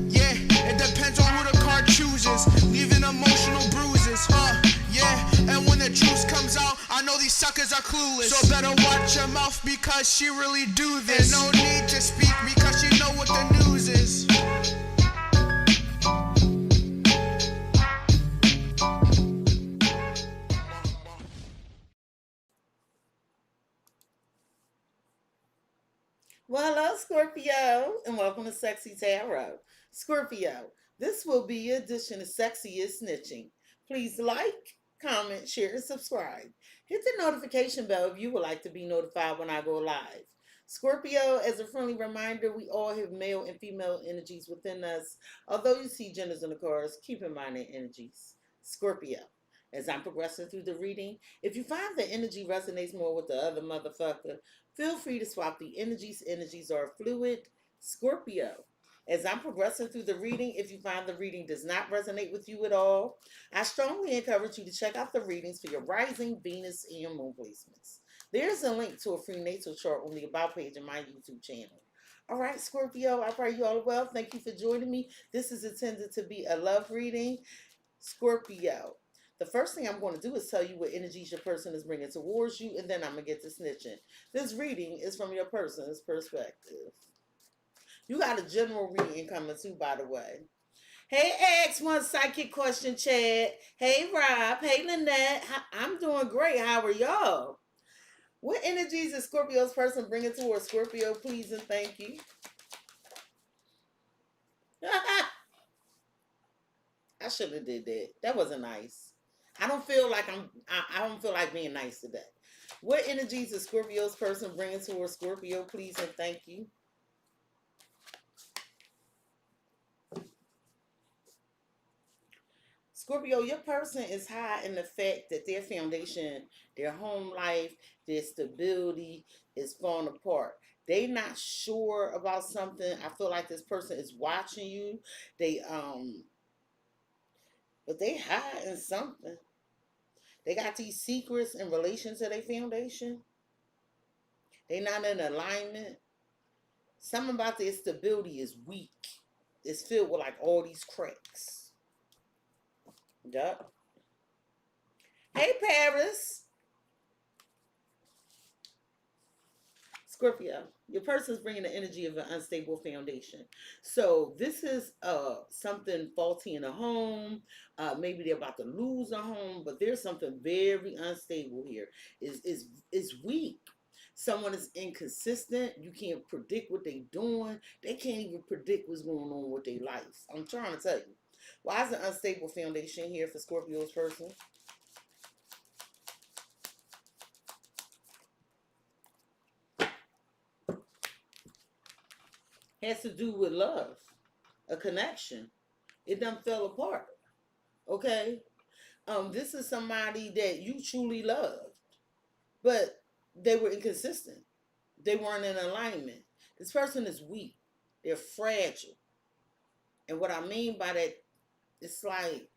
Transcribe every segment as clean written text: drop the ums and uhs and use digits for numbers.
Yeah, it depends on who the card chooses, leaving emotional bruises. Yeah, and when the truth comes out, I know these suckers are clueless. So better watch your mouth because she really do this. And no need to speak because you know what the news is. Well, hello, Scorpio, and welcome to CexxiTarot. Scorpio, this will be your edition of Sexy is Snitching. Please like, comment, share, and subscribe. Hit the notification bell if you would like to be notified when I go live. Scorpio, as a friendly reminder, we all have male and female energies within us. Although you see genders in the cards, keep in mind their energies. Scorpio, as I'm progressing through the reading, if you find the energy resonates more with the other motherfucker, feel free to swap the energies. Energies are fluid. Scorpio, as I'm progressing through the reading, if you find the reading does not resonate with you at all, I strongly encourage you to check out the readings for your rising, Venus, and moon placements. There's a link to a free natal chart on the About page of my YouTube channel. All right, Scorpio, I pray you all well. Thank you for joining me. This is intended to be a love reading. Scorpio, the first thing I'm going to do is tell you what energies your person is bringing towards you, and then I'm going to get to snitching. This reading is from your person's perspective. You got a general reading coming too, by the way. Hey, X1 Psychic Question Chat. Hey, Rob. Hey, Lynette. I'm doing great. How are y'all? What energies is Scorpio's person bringing towards Scorpio, please and thank you? I should have did that. That wasn't nice. I don't feel like I don't feel like being nice today. What energies is Scorpio's person bringing towards Scorpio, please and thank you? Scorpio, your person is high in the fact that their foundation, their home life, their stability is falling apart. They not sure about something. I feel like this person is watching you. They but they high in something. They got these secrets in relation to their foundation. They not in alignment. Something about their stability is weak. It's filled with like all these cracks. Yup. Hey, Paris. Scorpio, your person is bringing the energy of an unstable foundation. So this is something faulty in a home. Maybe they're about to lose a home, but there's something very unstable here. Is weak. Someone is inconsistent. You can't predict what they're doing. They can't even predict what's going on with their life. I'm trying to tell you. Why is an unstable foundation here for Scorpio's person? Has to do with love, a connection. It done fell apart. Okay? This is somebody that you truly loved, but they were inconsistent. They weren't in alignment. This person is weak. They're fragile. And what I mean by that, it's like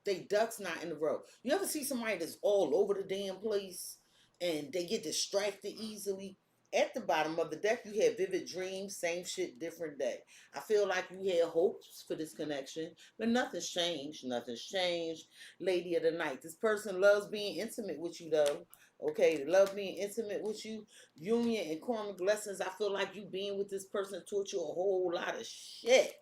they ducks not in the row. You ever see somebody that's all over the damn place and they get distracted easily? At the bottom of the deck, you had vivid dreams, same shit, different day. I feel like you had hopes for this connection, but nothing's changed. Nothing's changed. Lady of the night. This person loves being intimate with you, though. Okay, they love being intimate with you. Union and karmic lessons. I feel like you being with this person taught you a whole lot of shit.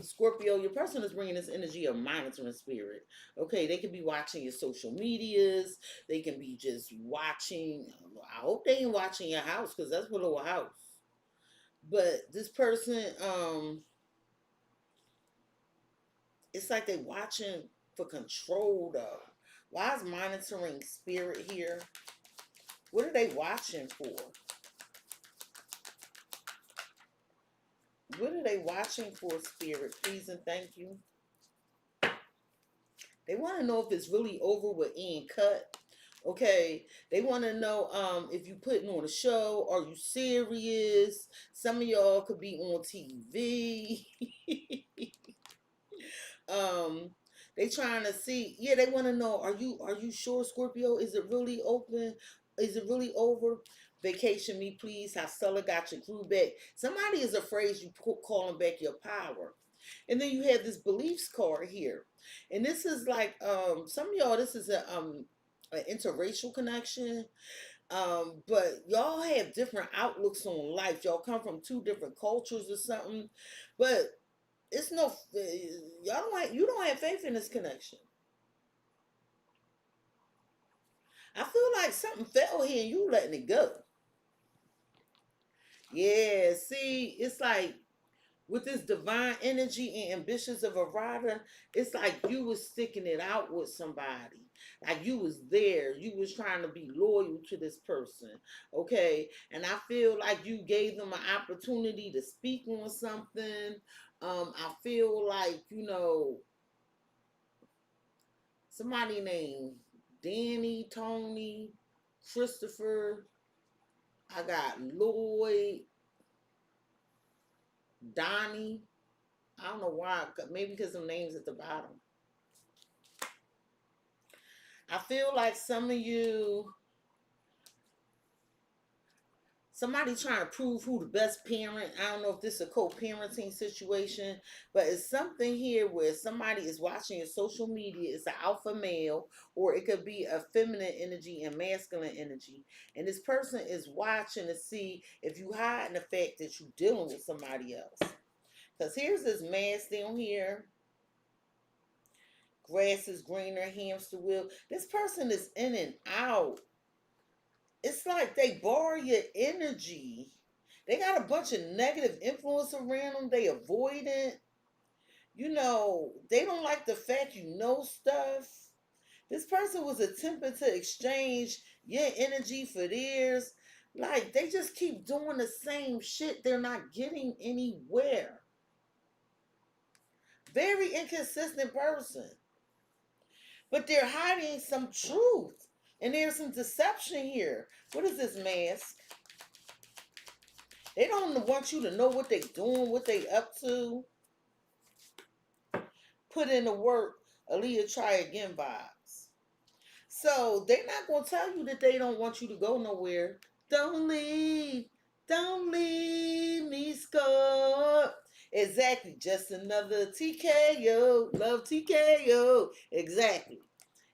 Scorpio, your person is bringing this energy of monitoring spirit. Okay, they can be watching your social medias. They can be just watching. I hope they ain't watching your house because that's below a house. But this person, it's like they watching for control though. Why is monitoring spirit here? What are they watching for? What are they watching for, spirit? Please and thank you. They want to know if it's really over with Ian Cut. Okay, they want to know if you putting on a show. Are you serious? Some of y'all could be on TV. um, they trying to see. Yeah, they want to know. Are you sure, Scorpio? Is it really open? Is it really over? Vacation me, please. How Stella got your crew back. Somebody is afraid you calling back your power. And then you have this beliefs card here. And this is like some of y'all, this is a an interracial connection. But y'all have different outlooks on life. Y'all come from two different cultures or something. But it's no y'all don't have, you don't have faith in this connection. I feel like something fell here and you letting it go. Yeah, see, it's like with this divine energy and ambitions of a rider, it's like you was sticking it out with somebody. Like you was there. You was trying to be loyal to this person. Okay. And I feel like you gave them an opportunity to speak on something. I feel like, somebody named Danny, Tony, Christopher. I got Lloyd, Donnie. I don't know why. Maybe because some names at the bottom. I feel like some of you, somebody trying to prove who the best parent. I don't know if this is a co-parenting situation, but it's something here where somebody is watching your social media. It's an alpha male, or it could be a feminine energy and masculine energy. And this person is watching to see if you hiding the fact that you're dealing with somebody else. Because here's this mask down here. Grass is greener, hamster wheel. This person is in and out. It's like they borrow your energy. They got a bunch of negative influence around them. They avoid it. They don't like the fact you know stuff. This person was attempting to exchange your energy for theirs. Like, they just keep doing the same shit. They're not getting anywhere. Very inconsistent person. But they're hiding some truth. And there's some deception here. What is this mask? They don't want you to know what they're doing, what they up to. Put in the work, Aaliyah try again vibes. So they're not going to tell you that they don't want you to go nowhere. Don't leave me, Scott. Exactly, just another TKO, love TKO. Exactly.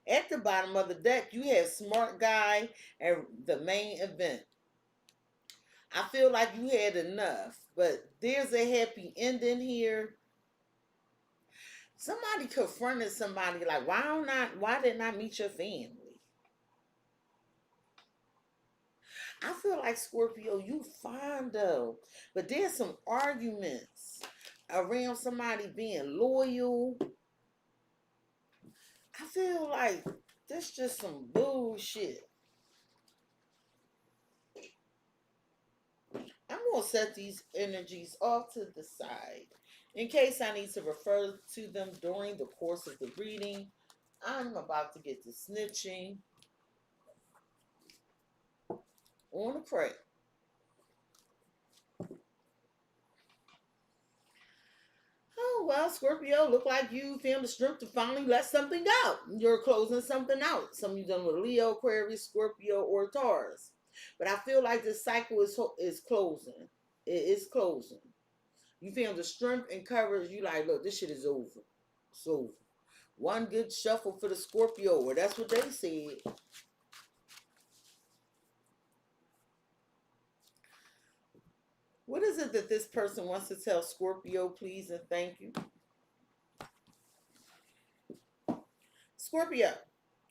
At the bottom of the deck, you have Smart Guy and the main event. I feel like you had enough, but there's a happy ending here. Somebody confronted somebody like, why didn't I meet your family? I feel like, Scorpio, you fine though, but there's some arguments around somebody being loyal. I feel like this just some bullshit. I'm going to set these energies off to the side. In case I need to refer to them during the course of the reading, I'm about to get to snitching on the crate. Oh, well, Scorpio, look like you found the strength to finally let something go. You're closing something out. Some of you done with Leo, Aquarius, Scorpio, or Taurus. But I feel like this cycle is closing. It is closing. You feel the strength and courage. You like, look, this shit is over. It's over. One good shuffle for the Scorpio, or that's what they said. What is it that this person wants to tell Scorpio, please and thank you? Scorpio,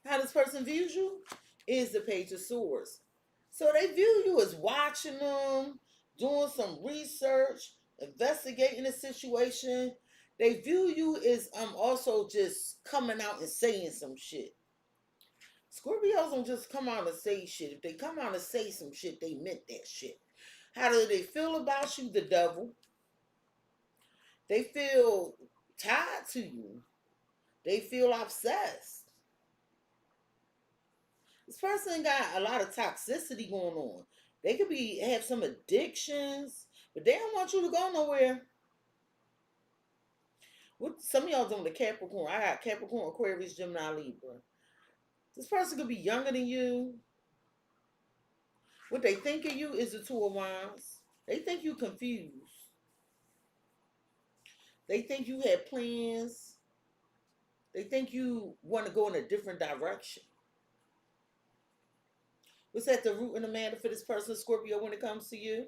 how this person views you is the Page of Swords. So they view you as watching them, doing some research, investigating the situation. They view you as also just coming out and saying some shit. Scorpios don't just come out and say shit. If they come out and say some shit, they meant that shit. How do they feel about you? The devil. They feel tied to you. They feel obsessed. This person got a lot of toxicity going on. They could have some addictions, but they don't want you to go nowhere. What some of y'all doing with Capricorn? I got Capricorn, Aquarius, Gemini, Libra. This person could be younger than you. What they think of you is the Two of Wands. They think you confused. They think you had plans. They think you want to go in a different direction. What's at the root and the matter for this person, Scorpio, when it comes to you?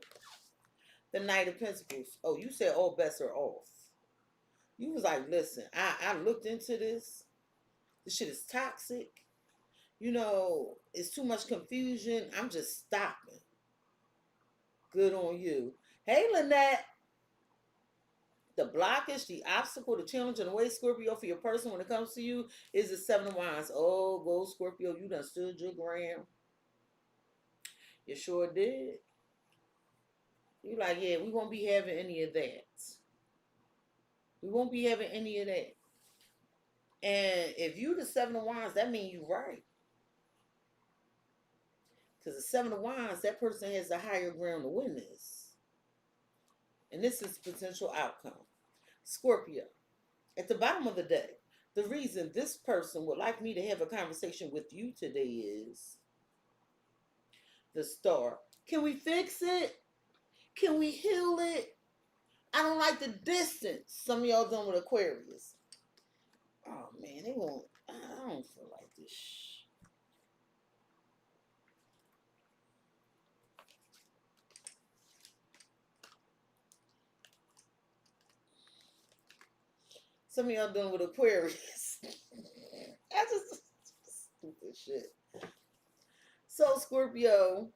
The Knight of Pentacles. Oh, you said all bets are off. You was like, listen, I looked into this. This shit is toxic. You know, it's too much confusion. I'm just stopping. Good on you. Hey, Lynette. The blockage, the obstacle, the challenge, and the way, Scorpio, for your person when it comes to you is the Seven of Wands. Oh, go Scorpio, you done stood your ground. You sure did. You like, yeah, we won't be having any of that. We won't be having any of that. And if you the Seven of Wands, that means you right. Because the Seven of Wands, that person has the higher ground to win this. And this is potential outcome. Scorpio, at the bottom of the day, the reason this person would like me to have a conversation with you today is the Star. Can we fix it? Can we heal it? I don't like the distance. Some of y'all done with Aquarius. Oh man, they won't. I don't feel like this. Some of y'all done with Aquarius. I just stupid shit. So Scorpio,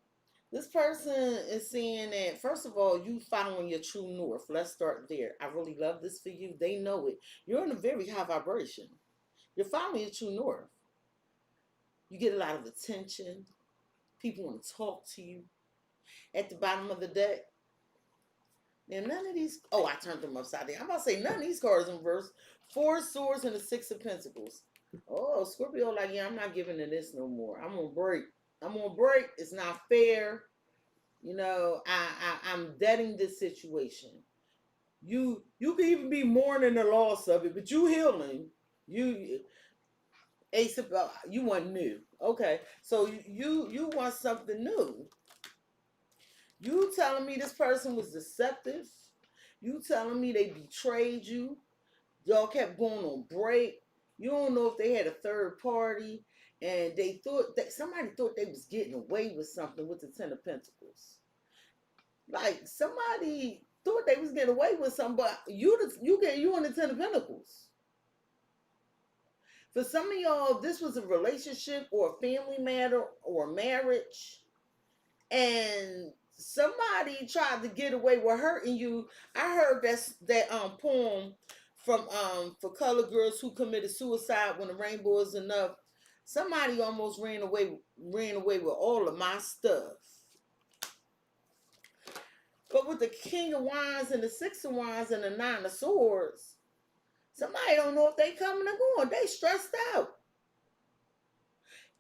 this person is saying that, first of all, you following your true north. Let's start there. I really love this for you. They know it. You're in a very high vibration. You're following your true north. You get a lot of attention. People want to talk to you. At the bottom of the deck, now none of these, oh, I turned them upside down. I'm about to say none of these cards in reverse. Four Swords and the Six of Pentacles. Oh, Scorpio like, yeah, I'm not giving to this no more. I'm on break. I'm on break. It's not fair. You know, I'm deading this situation. You can even be mourning the loss of it, but you healing. You Ace of, you want new. Okay, so you want something new. You telling me this person was deceptive? You telling me they betrayed you? Y'all kept going on break. You don't know if they had a third party, and they thought that somebody thought they was getting away with something with the Ten of Pentacles. Like somebody thought they was getting away with something, but you on the Ten of Pentacles. For some of y'all, this was a relationship or a family matter or marriage, and somebody tried to get away with hurting you. I heard that poem from for colored girls who committed suicide when the rainbow is enough. Somebody almost ran away with all of my stuff. But with the King of Wands and the Six of Wands and the Nine of Swords, somebody don't know if they coming or going. They stressed out.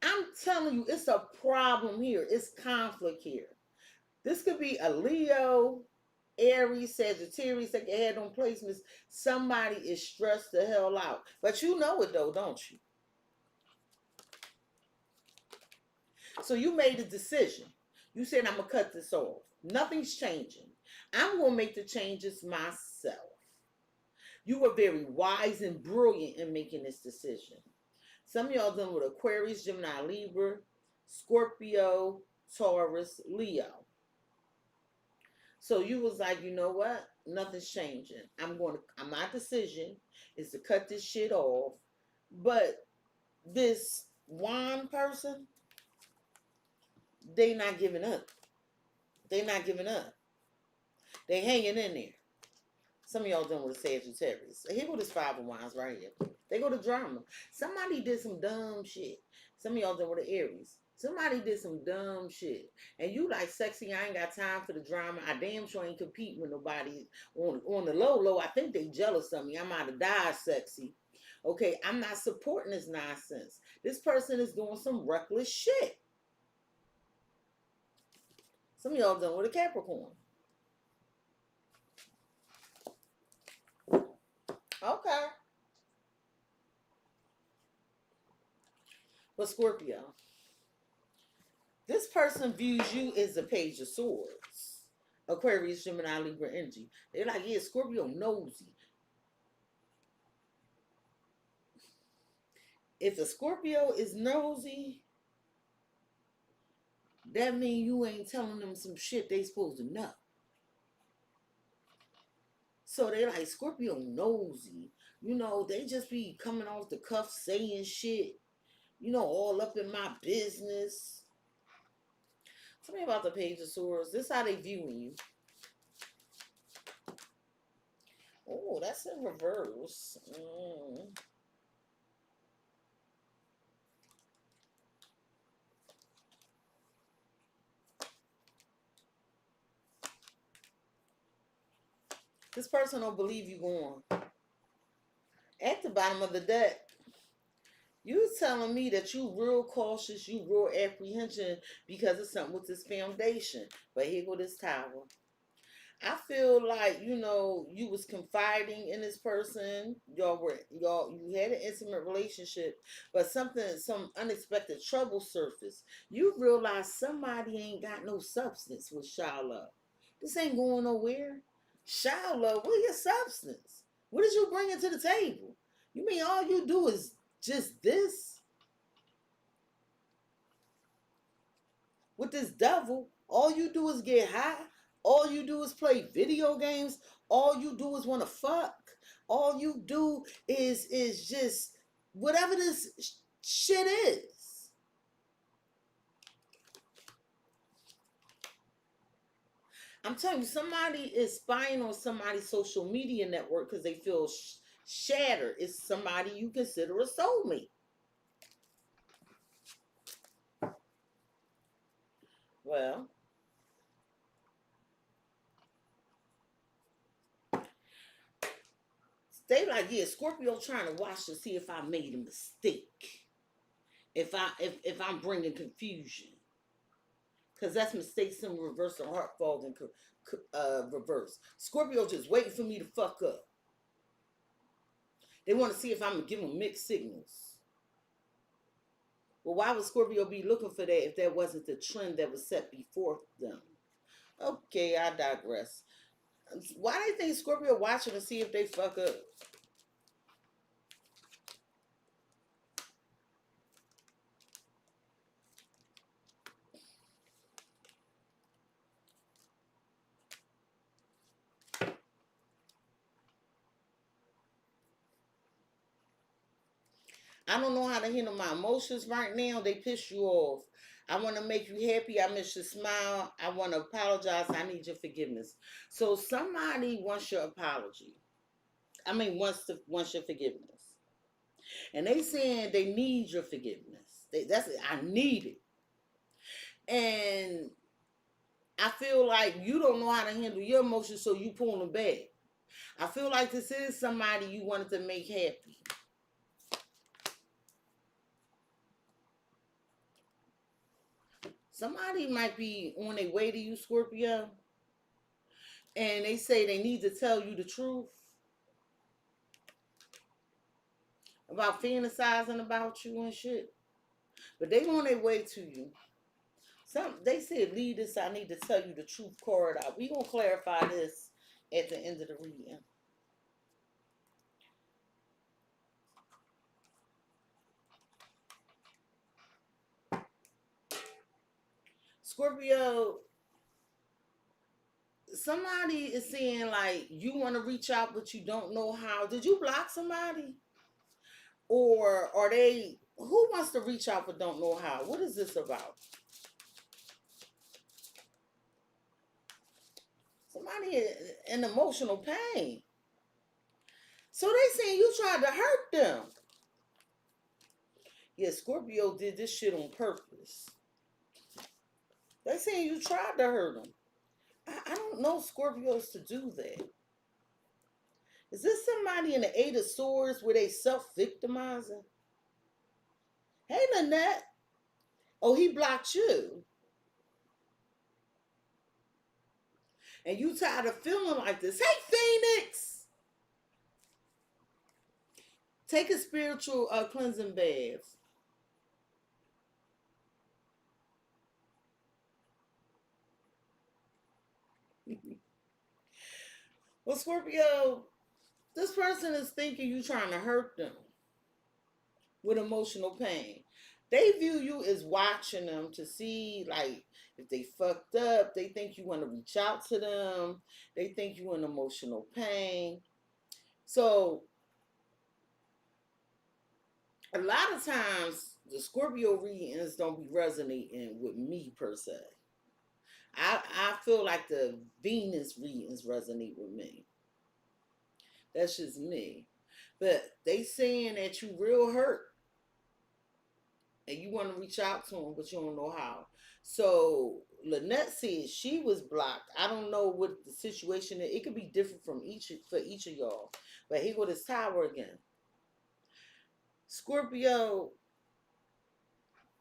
I'm telling you, it's a problem here. It's conflict here. This could be a Leo, Aries, Sagittarius. They can add on placements. Somebody is stressed the hell out. But you know it though, don't you? So you made a decision. You said, I'm going to cut this off. Nothing's changing. I'm going to make the changes myself. You were very wise and brilliant in making this decision. Some of y'all done with Aquarius, Gemini, Libra, Scorpio, Taurus, Leo. So you was like, you know what? Nothing's changing. My decision is to cut this shit off. But this wand person, they not giving up. They not giving up. They hanging in there. Some of y'all done with a Sagittarius. Here go this Five of Wands right here. They go to drama. Somebody did some dumb shit. Some of y'all done with an Aries. Somebody did some dumb shit. And you like, sexy, I ain't got time for the drama. I damn sure ain't competing with nobody. On the low, I think they jealous of me. I'm out of dodge, sexy. Okay, I'm not supporting this nonsense. This person is doing some reckless shit. Some of y'all done with a Capricorn. Okay. But Scorpio, this person views you as the Page of Swords. Aquarius, Gemini, Libra energy. They're like, yeah, Scorpio nosy. If a Scorpio is nosy, that means you ain't telling them some shit they supposed to know. So they like Scorpio nosy. You know, they just be coming off the cuff saying shit, you know, all up in my business. Tell me about the Page of Swords. This is how they viewing you. Oh, that's in reverse. This person don't believe you going. At the bottom of the deck, you telling me that you real cautious, you real apprehension because of something with this foundation. But here go this tower. I feel like, you know, you was confiding in this person. You had an intimate relationship, but some unexpected trouble surfaced. You realize somebody ain't got no substance with Shiloh. This ain't going nowhere. Shiloh, where your substance? What did you bring to the table? You mean all you do is just this? With this devil, all you do is get high. All you do is play video games. All you do is want to fuck. All you do is just whatever this shit is. I'm telling you, somebody is spying on somebody's social media network because they feel shattered. It's somebody you consider a soulmate. Well, they like, yeah, Scorpio trying to watch to see if I made a mistake. If I'm bringing confusion. Because that's mistakes in reverse and heart falls in reverse. Scorpio just waiting for me to fuck up. They want to see if I'm going to give them mixed signals. Well, why would Scorpio be looking for that if that wasn't the trend that was set before them? Okay, I digress. Why do you think Scorpio watching to see if they fuck up? I don't know how to handle my emotions right now. They piss you off. I want to make you happy. I miss your smile. I want to apologize. I need your forgiveness. So somebody wants your apology. I mean, wants your forgiveness. And they saying they need your forgiveness. That's it. I need it. And I feel like you don't know how to handle your emotions, so you pull them back. I feel like this is somebody you wanted to make happy. Somebody might be on their way to you, Scorpio, and they say they need to tell you the truth about fantasizing about you and shit. But they on their way to you. They said, lead this, I need to tell you the truth card out. We gonna clarify this at the end of the reading. Scorpio, somebody is saying like you want to reach out but you don't know how. Did you block somebody? Or are they, who wants to reach out but don't know how? What is this about? Somebody in emotional pain. So they saying you tried to hurt them. Yeah, Scorpio did this shit on purpose. They saying you tried to hurt them. I don't know Scorpios to do that. Is this somebody in the Eight of Swords where they self-victimizing? Hey, Lynette. Oh, he blocked you. And you tired of feeling like this. Hey, Phoenix. Take a spiritual cleansing bath. Well, Scorpio, this person is thinking you trying to hurt them with emotional pain. They view you as watching them to see, like, if they fucked up. They think you want to reach out to them. They think you in emotional pain. So a lot of times the Scorpio readings don't be resonating with me per se. I feel like the Venus readings resonate with me. That's just me. But they saying that you real hurt and you want to reach out to them, but you don't know how. So Lynette said she was blocked. I don't know what the situation is. It could be different from each for each of y'all. But here go this tower again. Scorpio,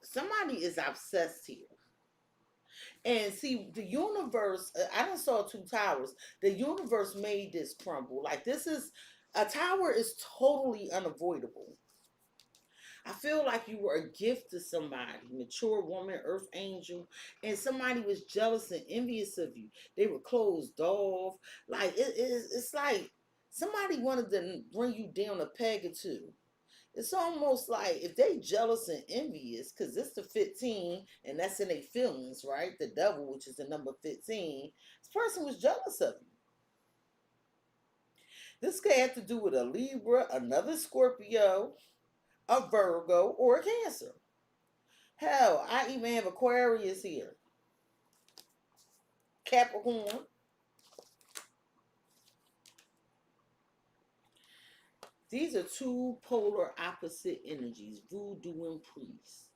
somebody is obsessed here. And see, the universe, I done saw two towers. The universe made this crumble. Like, this is, a tower is totally unavoidable. I feel like you were a gift to somebody, mature woman, earth angel, and somebody was jealous and envious of you. They were closed off. Like, it's like somebody wanted to bring you down a peg or two. It's almost like if they jealous and envious, because it's the 15, and that's in their feelings, right? The devil, which is the number 15, this person was jealous of you. This could have to do with a Libra, another Scorpio, a Virgo, or a Cancer. Hell, I even have Aquarius here. Capricorn. These are two polar opposite energies, voodoo and priest.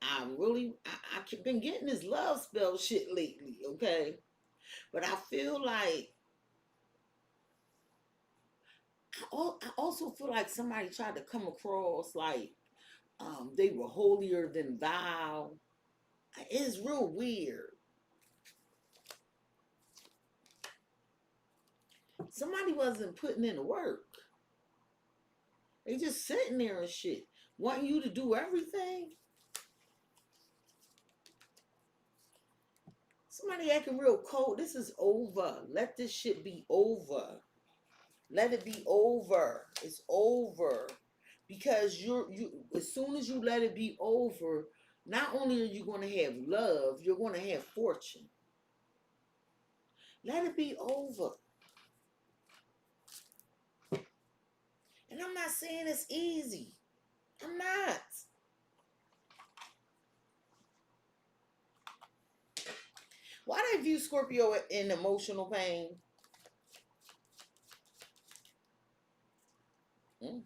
I've been getting this love spell shit lately, okay? But I feel like, I also feel like somebody tried to come across like they were holier than thou. It's real weird. Somebody wasn't putting in the work. They just sitting there and shit, wanting you to do everything. Somebody acting real cold. This is over. Let this shit be over. Let it be over. It's over. Because you as soon as you let it be over, not only are you going to have love, you're going to have fortune. Let it be over. And I'm not saying it's easy. I'm not. Why they view Scorpio in emotional pain? Mm.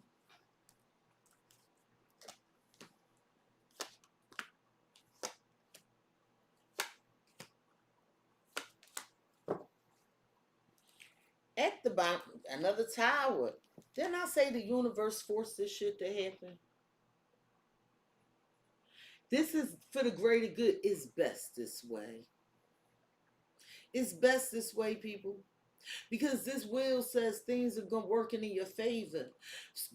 At the bottom, another tower. Didn't I say the universe forced this shit to happen? This is for the greater good. It's best this way. It's best this way, people. Because this will says things are gonna working in your favor.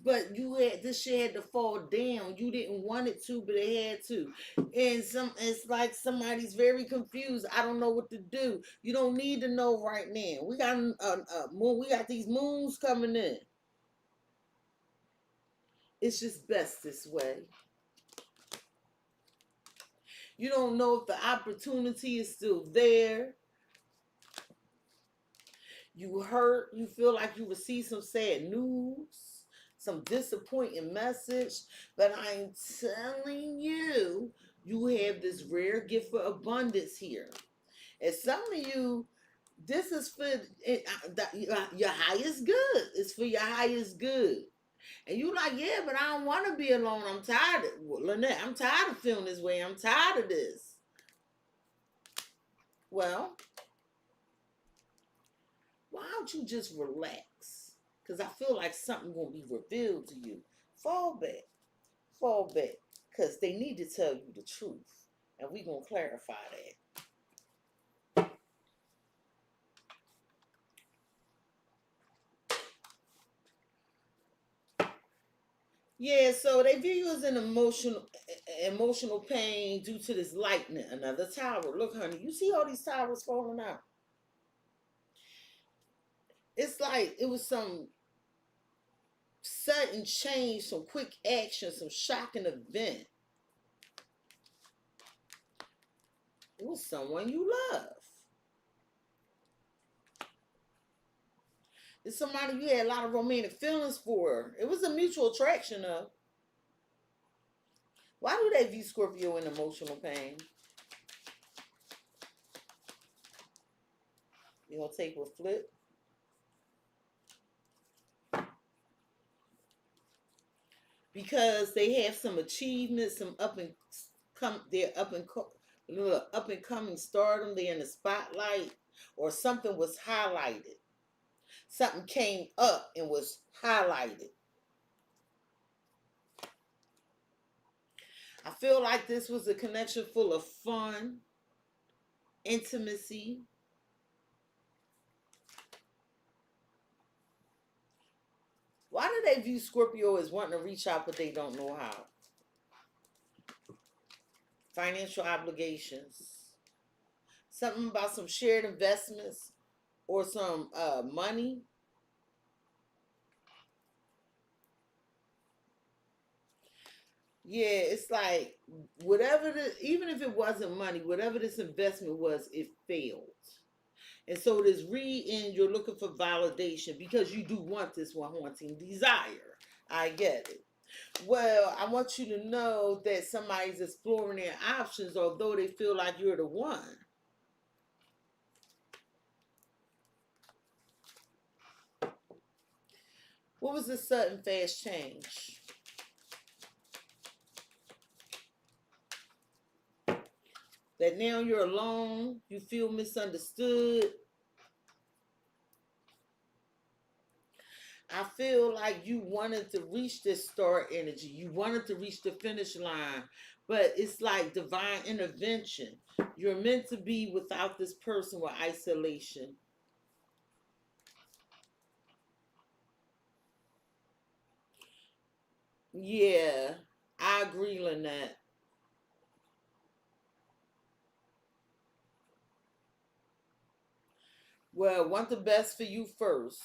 But this shit had to fall down. You didn't want it to, but it had to. And it's like somebody's very confused. I don't know what to do. You don't need to know right now. We got moon. We got these moons coming in. It's just best this way. You don't know if the opportunity is still there. You hurt. You feel like you received some sad news, some disappointing message. But I'm telling you, you have this rare gift for abundance here. And some of you, this is for your highest good. It's for your highest good. And you like, yeah, but I don't want to be alone. I'm tired. Lynette, I'm tired of feeling this way. I'm tired of this. Well, why don't you just relax? Because I feel like something going to be revealed to you. Fall back. Fall back. Because they need to tell you the truth. And we're going to clarify that. Yeah, so they view you as an emotional pain due to this lightning. Another tower. Look, honey, you see all these towers falling out? It's like it was some sudden change, some quick action, some shocking event. It was someone you love. It's somebody you had a lot of romantic feelings for. It was a mutual attraction of. Why do they view Scorpio in emotional pain? You gonna take a flip? Because they have some achievements, some up and come, they're up and coming stardom. They're in the spotlight, or something was highlighted. Something came up and was highlighted. I feel like this was a connection full of fun, intimacy. Why do they view Scorpio as wanting to reach out but they don't know how? Financial obligations. Something about some shared investments or some money. Yeah, it's like whatever even if it wasn't money, whatever this investment was, it failed. And so this read-in, you're looking for validation because you do want this one haunting desire. I get it. Well, I want you to know that somebody's exploring their options, although they feel like you're the one. What was this sudden fast change? That now you're alone, you feel misunderstood. I feel like you wanted to reach this star energy. You wanted to reach the finish line, but it's like divine intervention. You're meant to be without this person with isolation. Yeah, I agree, Lynette. Well, want the best for you first.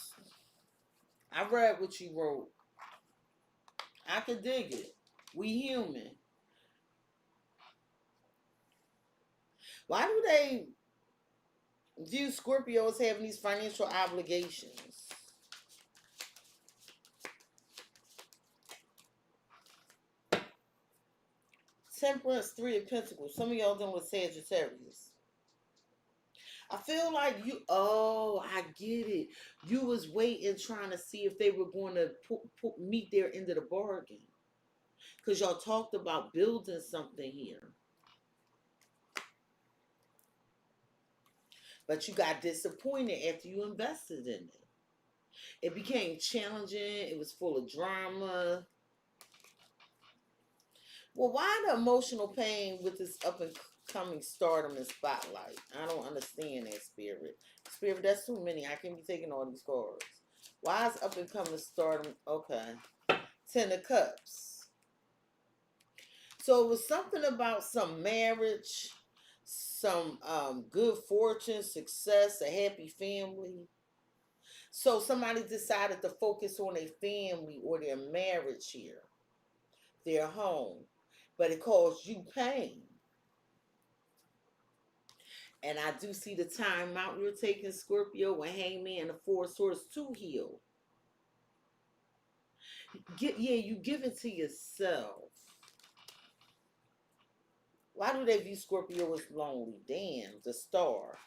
I read what you wrote. I could dig it. We human. Why do they view Scorpios having these financial obligations? Temperance, Three of Pentacles. Some of y'all dealing with Sagittarius. I feel like you. Oh, I get it. You was waiting, trying to see if they were going to meet their end of the bargain, because y'all talked about building something here, but you got disappointed after you invested in it. It became challenging. It was full of drama. Well, why the emotional pain with this up and coming stardom and spotlight? I don't understand that, Spirit. Spirit, that's too many. I can't be taking all these cards. Why is up and coming stardom? Okay. Ten of Cups. So it was something about some marriage, some good fortune, success, a happy family. So somebody decided to focus on their family or their marriage here, their home, but it caused you pain. And I do see the time out you're taking, Scorpio, and Hangman and the Four Swords to heal. You give it to yourself. Why do they view Scorpio as lonely? Damn, the star.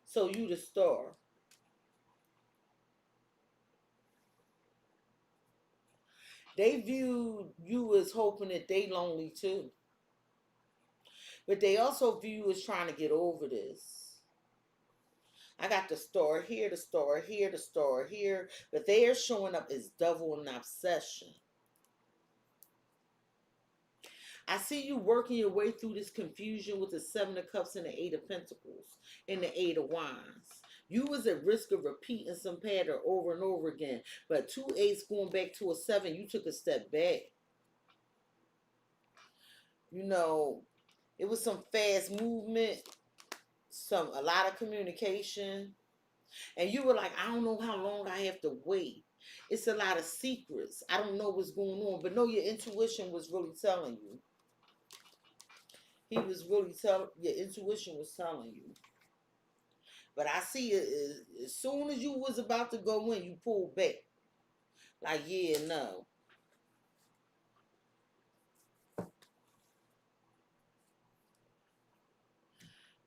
So you the star. They view you as hoping that they lonely too. But they also view you as trying to get over this. I got the star here, the star here, the star here. But they are showing up as double and obsession. I see you working your way through this confusion with the Seven of Cups and the Eight of Pentacles and the Eight of Wands. You was at risk of repeating some pattern over and over again. But two eights going back to a seven, you took a step back. You know, it was some fast movement, a lot of communication. And you were like, I don't know how long I have to wait. It's a lot of secrets. I don't know what's going on. But no, your intuition was really telling you. Your intuition was telling you. But I see it as soon as you was about to go in, you pulled back. Like, yeah, no.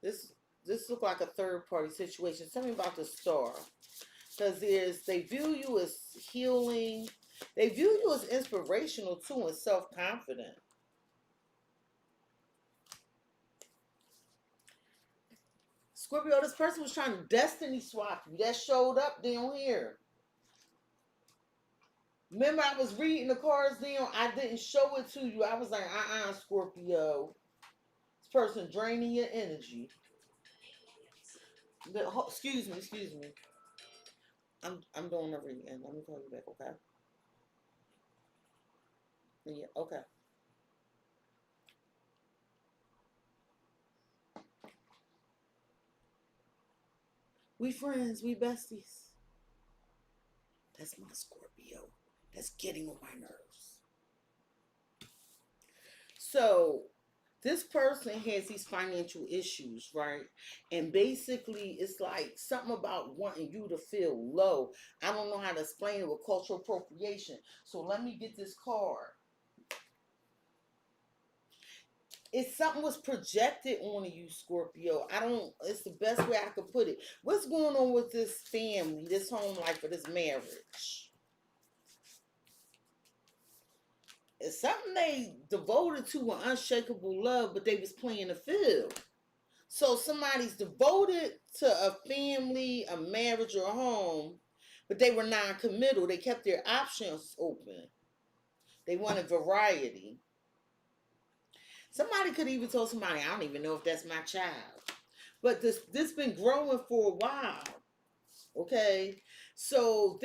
This this look like a third party situation. Tell me about the star. Because they view you as healing. They view you as inspirational too and self-confident. Scorpio, this person was trying to destiny swap you. That showed up down here. Remember, I was reading the cards down. I didn't show it to you. I was like, Scorpio. This person draining your energy. Excuse me. I'm doing a reading. Let me call you back, okay? Yeah, okay. We friends, we besties. That's my Scorpio. That's getting on my nerves. So this person has these financial issues, right? And basically, it's like something about wanting you to feel low. I don't know how to explain it with cultural appropriation. So let me get this card. It's something was projected onto you, Scorpio. It's the best way I could put it. What's going on with this family, this home life, or this marriage? It's something they devoted to an unshakable love, but they was playing the field. So somebody's devoted to a family, a marriage, or a home, but they were non-committal. They kept their options open. They wanted variety. Somebody could even tell somebody, I don't even know if that's my child. But this been growing for a while. Okay? So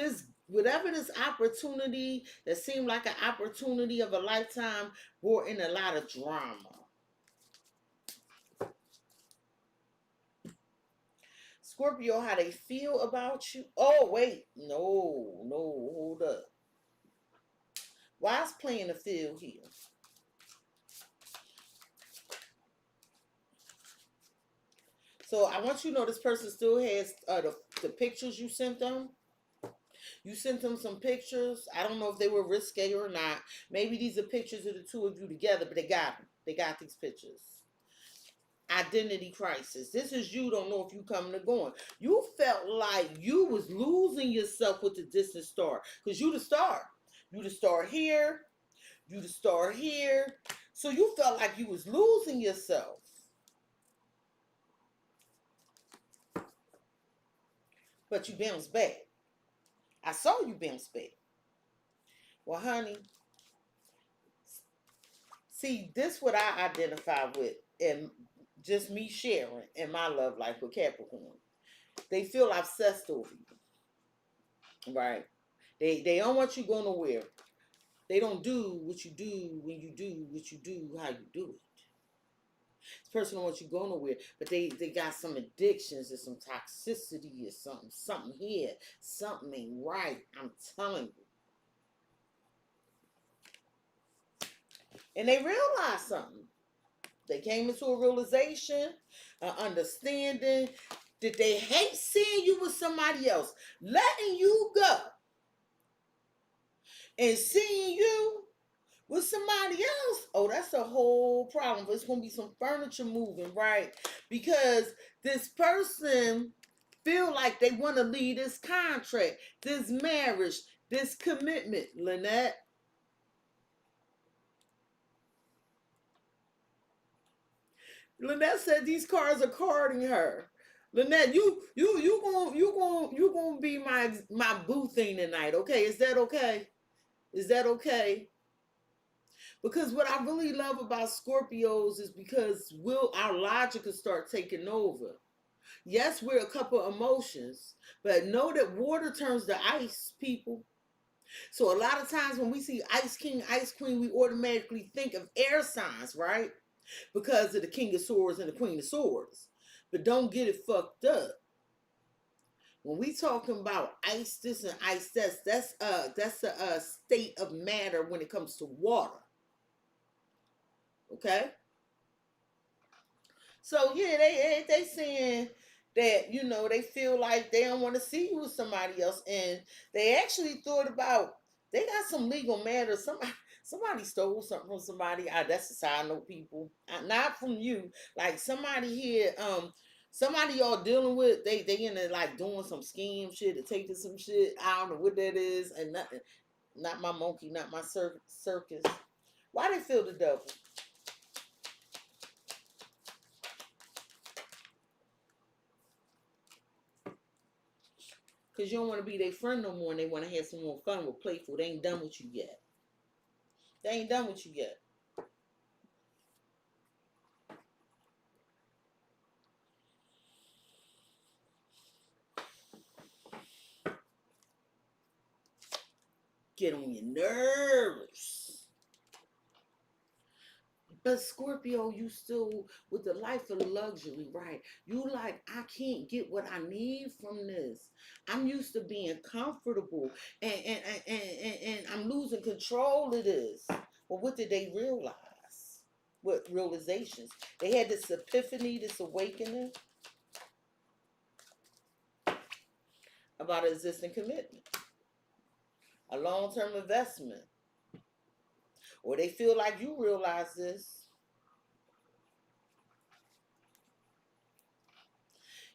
whatever this opportunity that seemed like an opportunity of a lifetime brought in a lot of drama. Scorpio, how they feel about you. Oh, wait. No, hold up. Why is playing the field here? So I want you to know this person still has the pictures you sent them. You sent them some pictures. I don't know if they were risque or not. Maybe these are pictures of the two of you together, but they got them. They got these pictures. Identity crisis. This is you don't know if you coming or going. You felt like you was losing yourself with the distant star. Because you the star. You the star here. You the star here. So you felt like you was losing yourself. But you bounced back. I saw you bounce back. Well, honey, see, this what I identify with, and just me sharing in my love life with Capricorn. They feel obsessed over you, right? They don't want you going nowhere. They don't do what you do when you do what you do, how you do it. This person don't want you going nowhere, but they got some addictions or some toxicity or something here. Something ain't right. I'm telling you. And they realized something. They came into a realization, an understanding that they hate seeing you with somebody else, letting you go, and seeing you with somebody else. Oh, that's a whole problem. But it's going to be some furniture moving, right? Because this person feel like they want to leave this contract, this marriage, this commitment, Lynette. Lynette said these cards are carding her. Lynette, you gonna be my boo thing tonight, okay? Is that okay? Is that okay? Because what I really love about Scorpios is because our logic will start taking over. Yes, we're a couple of emotions, but know that water turns to ice, people. So a lot of times when we see Ice King, Ice Queen, we automatically think of air signs, right? Because of the King of Swords and the Queen of Swords. But don't get it fucked up. When we talking about ice this and ice that's a state of matter when it comes to water. Okay? So yeah, they saying that, you know, they feel like they don't want to see you with somebody else, and they actually thought about, they got some legal matters. Somebody stole something from somebody. That's a side note, people. Not from you. Like somebody here, somebody y'all dealing with, they in there like doing some scheme shit to take to some shit. I don't know what that is, and not my monkey, not my circus. Why they feel the devil? Because you don't want to be their friend no more, and they want to have some more fun with playful. They ain't done with you yet. They ain't done with you yet. Get on your nerves. But Scorpio, you still with the life of luxury, right? You like, I can't get what I need from this. I'm used to being comfortable, and I'm losing control of this. Well, what did they realize? What realizations? They had this epiphany, this awakening about an existing commitment, a long-term investment. Or they feel like you realize this.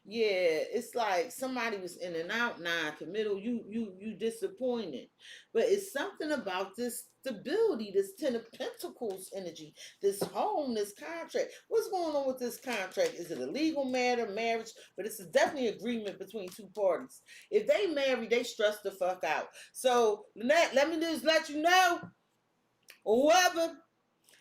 Yeah, it's like somebody was in and out, non-committal. You disappointed, but it's something about this stability, this Ten of Pentacles energy, this home, this contract. What's going on with this contract? Is it a legal matter, marriage? But it's definitely agreement between two parties. If they marry, they stress the fuck out. So Lynette, let me just let you know, or whoever.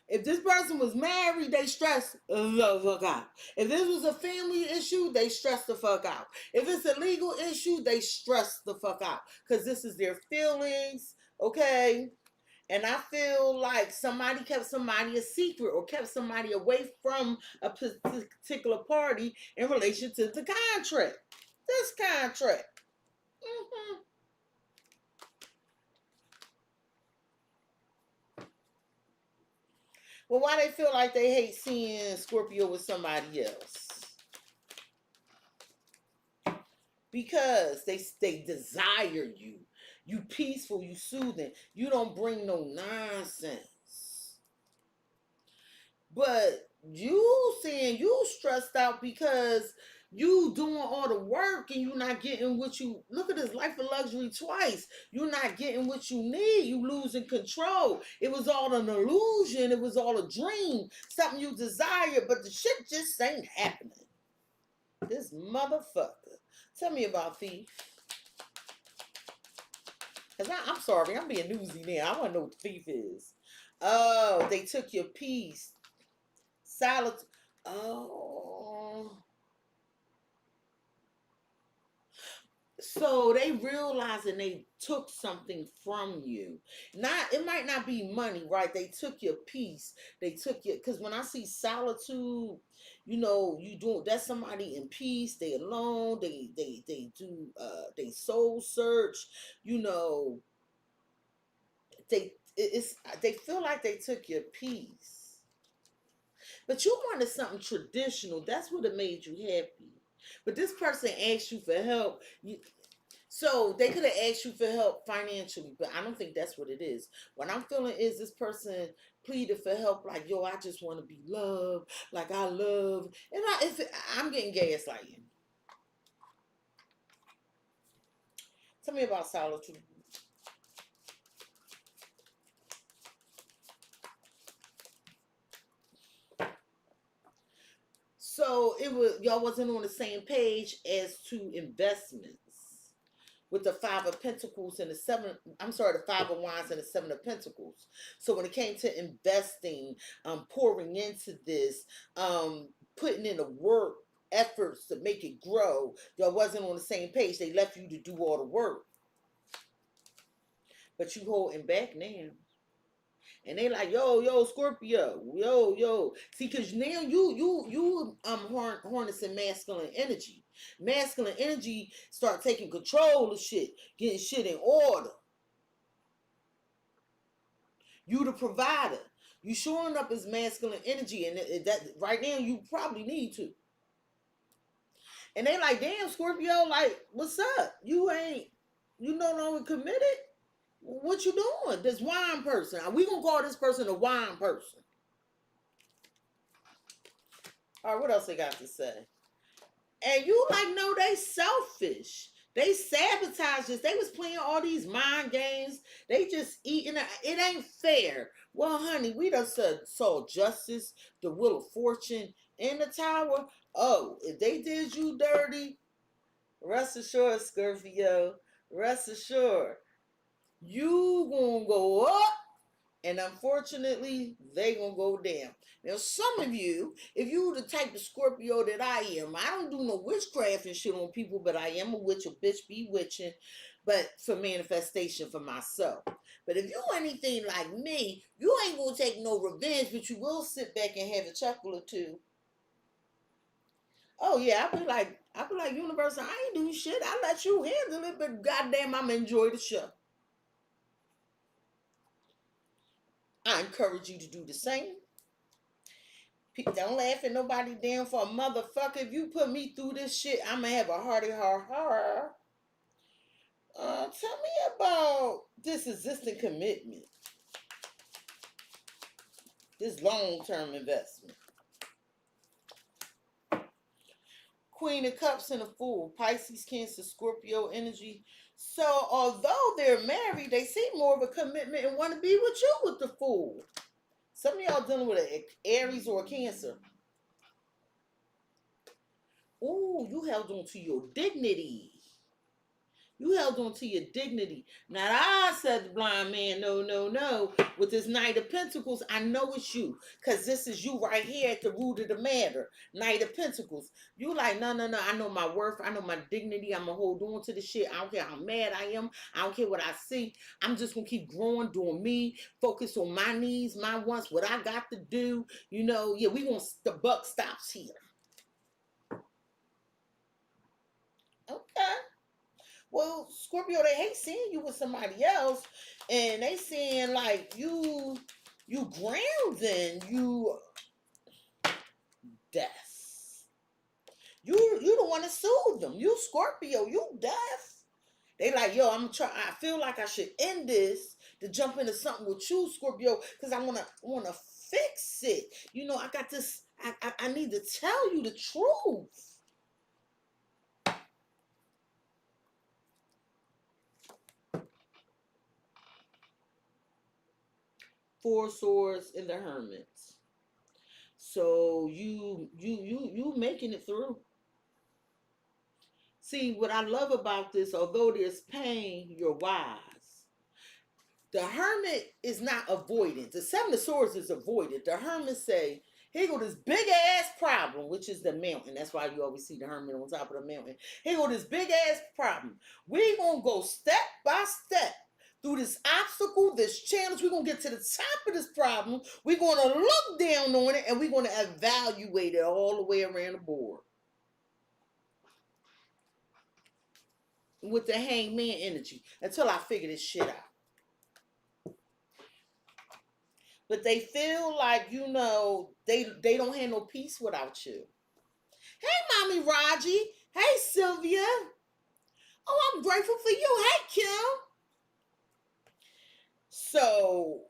If this person was married, they stress the fuck out. If this was a family issue, they stress the fuck out. If it's a legal issue, they stress the fuck out. Because this is their feelings, okay? And I feel like somebody kept somebody a secret or kept somebody away from a particular party in relation to the contract. This contract. Mm-hmm. Well, why they feel like they hate seeing Scorpio with somebody else? Because they desire you. You peaceful, you soothing. You don't bring no nonsense. But you saying you stressed out because you doing all the work and you not getting what you, look at this life of luxury twice. You're not getting what you need. You losing control. It was all an illusion. It was all a dream. Something you desired, but the shit just ain't happening. This motherfucker. Tell me about Thief. Because I'm sorry, I'm being newsy now. I want to know what Thief is. Oh, they took your peace. Solid. Oh. So they realizing they took something from you. Not, it might not be money, right? They took your peace. They took your, because when I see solitude, you know, you do, that's somebody in peace. They alone. They do they soul search. You know, they feel like they took your peace. But you wanted something traditional. That's what it made you happy. But this person asked you for help. So they could have asked you for help financially, but I don't think that's what it is. What I'm feeling is this person pleaded for help, like, yo, I just want to be loved, like I love, and I'm getting gaslighting. Tell me about solitude. So it was, y'all wasn't on the same page as to investments. With the Five of Pentacles and the Seven, I'm sorry, the Five of Wands and the Seven of Pentacles. So when it came to investing, pouring into this, putting in the work, efforts to make it grow, y'all wasn't on the same page. They left you to do all the work. But you holding back now. And they like, yo, Scorpio, yo. See, cause now you harnessing masculine energy. Masculine energy start taking control of shit, getting shit in order. You the provider. You showing up as masculine energy, and that right now you probably need to. And they like, damn, Scorpio, like, what's up? You no longer committed? What you doing? This wine person. We gonna call this person a wine person. All right, what else they got to say? And you like, no, they selfish. They sabotage this. They was playing all these mind games. They just eating. It ain't fair. Well, honey, we done saw justice, the Wheel of Fortune, in the tower. Oh, if they did you dirty, rest assured, Scorpio, rest assured, you gonna go up, and unfortunately, they gonna go down. Now, some of you, if you the type of Scorpio that I am, I don't do no witchcraft and shit on people, but I am a witch, a bitch bewitching, but for manifestation for myself. But if you anything like me, you ain't gonna take no revenge, but you will sit back and have a chuckle or two. Oh yeah, I be like, universe, I ain't do shit. I let you handle it, but goddamn, I'm enjoy the show. I encourage you to do the same. Don't laugh at nobody damn for a motherfucker. If you put me through this shit, I'm gonna have a hearty heart. Tell me about this existing commitment, this long-term investment. Queen of Cups and a Fool, Pisces, Cancer, Scorpio energy. So although they're married, they see more of a commitment and want to be with you with the Fool. Some of y'all dealing with an Aries or a Cancer. Ooh, you held on to your dignity. You held on to your dignity. Now I said the blind man, no. With this Knight of Pentacles, I know it's you. Because this is you right here at the root of the matter. Knight of Pentacles. You like, no. I know my worth. I know my dignity. I'm going to hold on to the shit. I don't care how mad I am. I don't care what I see. I'm just going to keep growing, doing me. Focus on my needs, my wants, what I got to do. We going to, the buck stops here. Okay. Well, Scorpio, they hate seeing you with somebody else, and they saying like you grounding, you deaf. You don't want to soothe them. You Scorpio, you deaf. They like, yo, I feel like I should end this to jump into something with you, Scorpio, because I wanna fix it. I got this. I need to tell you the truth. Four Swords and the Hermit. So you making it through. See, what I love about this, although there's pain, you're wise. The Hermit is not avoidant. The Seven of Swords is avoidant. The Hermit say, here go this big ass problem, which is the mountain. That's why you always see the Hermit on top of the mountain. Here go this big ass problem. We gonna go step by step through this obstacle, this challenge. We're going to get to the top of this problem. We're going to look down on it, and we're going to evaluate it all the way around the board. With the hangman energy, until I figure this shit out. But they feel like, they don't have no peace without you. Hey, Mommy Raji. Hey, Sylvia. Oh, I'm grateful for you. Hey, Kim. So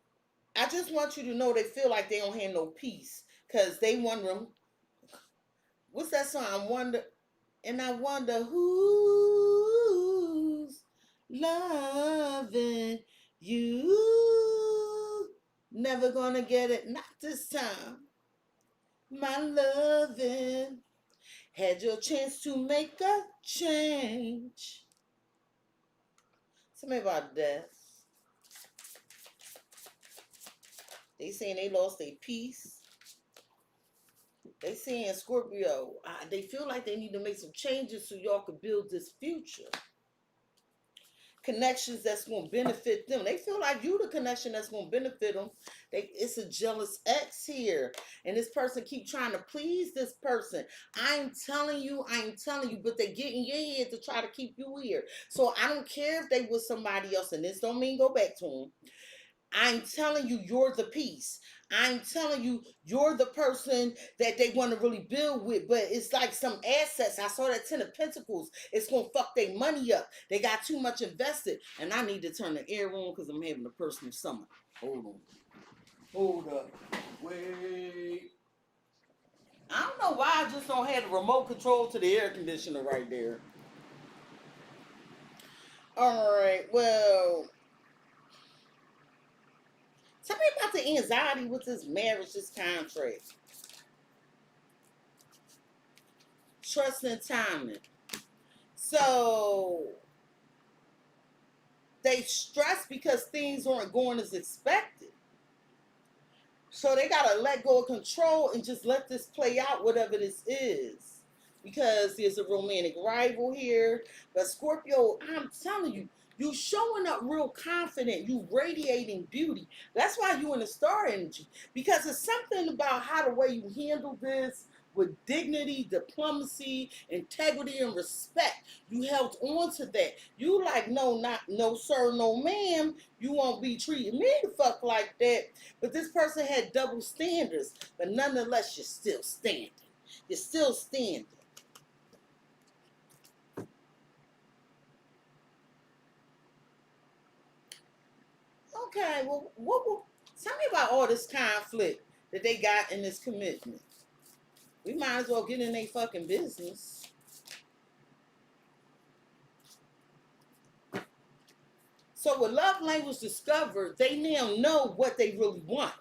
I just want you to know they feel like they don't have no peace because they wonder, what's that song? I wonder who's loving you. Never gonna get it, not this time. My loving had your chance to make a change. Tell me about death. They saying they lost their peace. They saying Scorpio, they feel like they need to make some changes so y'all could build this future. connections that's going to benefit them. They feel like you the connection that's going to benefit them. It's a jealous ex here, and this person keep trying to please this person. I'm telling you, but they get in your head to try to keep you here. So I don't care if they with somebody else, and this don't mean go back to them. I'm telling you, you're the piece. I'm telling you, you're the person that they want to really build with. But it's like some assets. I saw that 10 of Pentacles. It's going to fuck their money up. They got too much invested. And I need to turn the air on because I'm having a personal summer. Hold on. Hold up. Wait. I don't know why I just don't have the remote control to the air conditioner right there. All right. Well, tell me about the anxiety with this marriage, this contract. Trust and timing. So they stress because things aren't going as expected. So they gotta let go of control and just let this play out, whatever this is. Because there's a romantic rival here. But Scorpio, I'm telling you, you showing up real confident. You radiating beauty. That's why you in the star energy. Because it's something about how the way you handle this with dignity, diplomacy, integrity, and respect. You held on to that. You like, no sir, no ma'am. You won't be treating me the fuck like that. But this person had double standards. But nonetheless, you're still standing. You're still standing. Okay, well, tell me about all this conflict that they got in this commitment. We might as well get in their fucking business. So with love language discovered, they now know what they really want.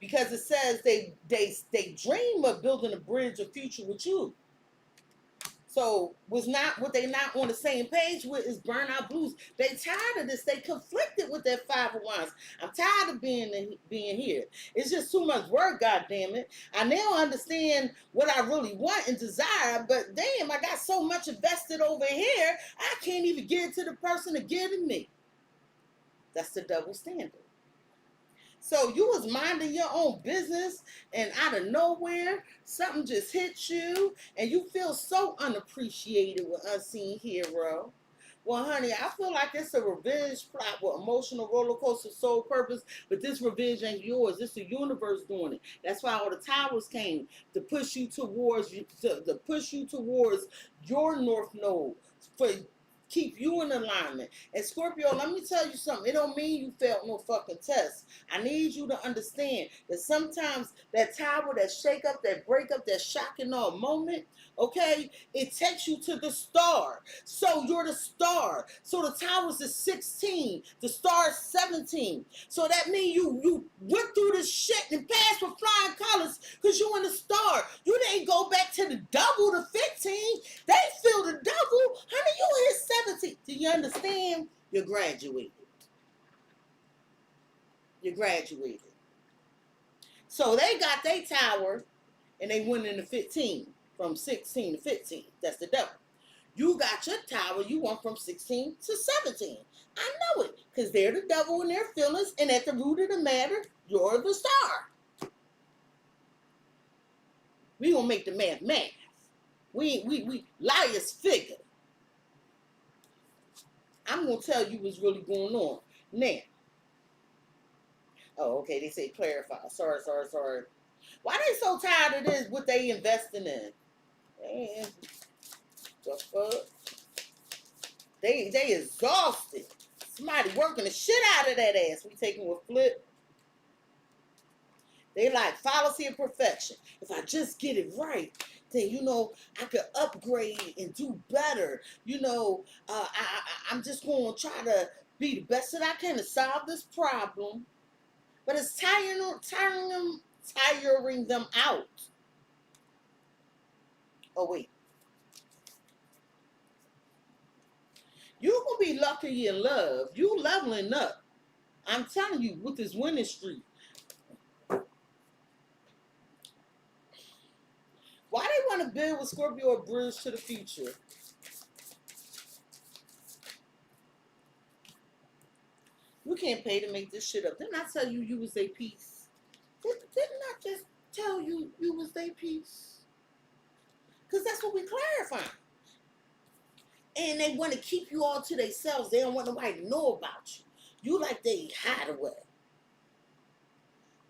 Because it says they dream of building a bridge of future with you. So what they not on the same page with is burnout blues. They tired of this. They conflicted with that 5 of Wands. I'm tired of being here. It's just too much work, goddamn it. I now understand what I really want and desire, but damn, I got so much invested over here, I can't even get it to the person to give it me. That's the double standard. So you was minding your own business and out of nowhere, something just hit you and you feel so unappreciated with Unseen Hero. Well, honey, I feel like it's a revenge plot with emotional roller coaster soul purpose, but this revenge ain't yours. It's the universe doing it. That's why all the towers came to push you towards your north node for keep you in alignment. And Scorpio, let me tell you something. It don't mean you failed no fucking test. I need you to understand that sometimes that tower, that shake up, that break up, that shock and all moment, okay, it takes you to the star. So you're the star. So the towers is 16. The star is 17. So that means you went through this shit and passed with flying colors because you in the star. You didn't go back to the double to 15. They feel the double. Honey, you hit 17. Do you understand? You're graduated. You're graduated. So they got their tower and they went into 15. From 16 to 15. That's the double. You got your tower, you went from 16 to 17. I know it, because they're the devil in their feelings, and at the root of the matter, you're the star. We gonna make the math. We liars figure. I'm gonna tell you what's really going on. Now. Oh, okay, they say clarify. Sorry. Why they so tired of this, what they investing in? Man, the fuck? They exhausted. Somebody working the shit out of that ass. We taking with flip. They like fallacy of perfection. If I just get it right, then I could upgrade and do better. I'm just going to try to be the best that I can to solve this problem. But it's tiring them out. Oh wait. You're going to be lucky in love. You leveling up. I'm telling you, with this winning streak. Why they want to build with Scorpio a bridge to the future? can't pay to make this shit up. Didn't I tell you you was a piece? Didn't I just tell you you was a piece? Because that's what we clarifying. And they want to keep you all to themselves. They don't want nobody to know about you. You like they hideaway.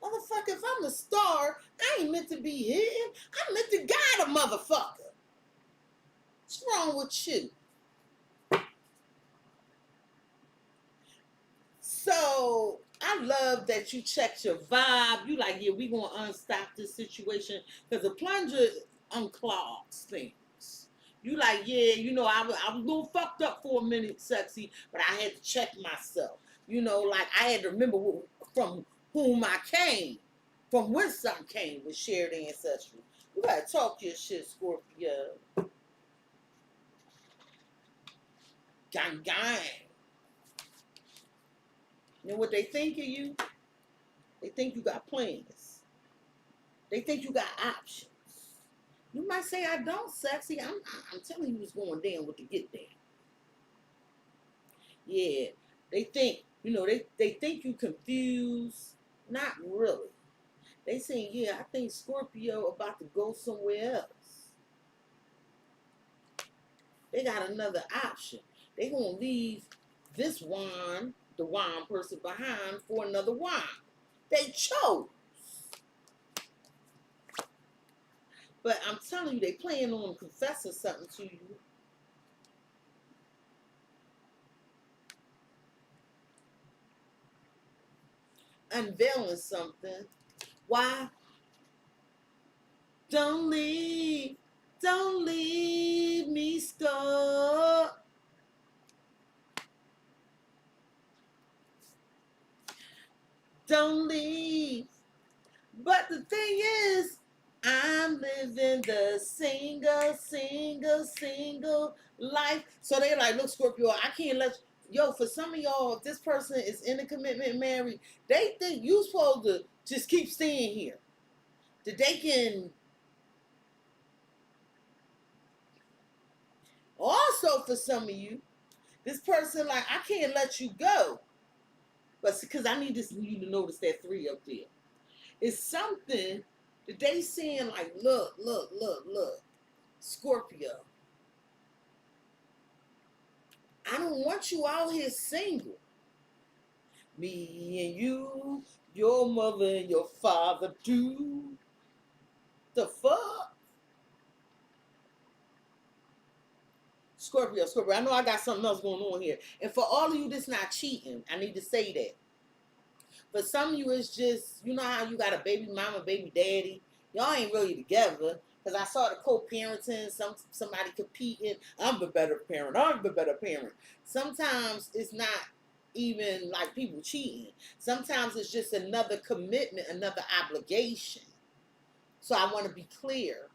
Motherfucker, if I'm a star, I ain't meant to be hidden. I'm meant to guide a motherfucker. What's wrong with you? So I love that you checked your vibe. You like, yeah, we gonna unstop this situation because the plunger unclogs things. You like, yeah, you know, I was a little fucked up for a minute, Cexxi, but I had to check myself. You know, like I had to remember from whom I came, from whence I came with shared ancestry. You gotta talk your shit, Scorpio. Gang gang. You know what they think of you? They think you got plans. They think you got options. You might say, I don't, Cexxi. I'm telling you what's going down with the get there. Yeah, they think, you know, they think you confused. Not really. They saying, yeah, I think Scorpio about to go somewhere else. They got another option. They gonna leave this wine, the wine person behind for another wine. They chose. But I'm telling you, they plan on confessing something to you. Unveiling something. Why? Don't leave me scarred. Don't leave. But the thing is, I'm living the single life. So they like, look, Scorpio, I can't let you. Yo, for some of y'all, if this person is in a commitment married, they think you supposed to just keep staying here. That they can. Also, for some of you, this person like, I can't let you go. But because I need you to notice that 3 up there. It's something that they saying like, look, Scorpio. I don't want you out here single. Me and you, your mother and your father do. The fuck? Scorpio, I know I got something else going on here. And for all of you that's not cheating, I need to say that. For some of you, it's just, you know how you got a baby mama, baby daddy. Y'all ain't really together. Because I saw the co-parenting, somebody competing. I'm the better parent. Sometimes it's not even like people cheating. Sometimes it's just another commitment, another obligation. So I want to be clear.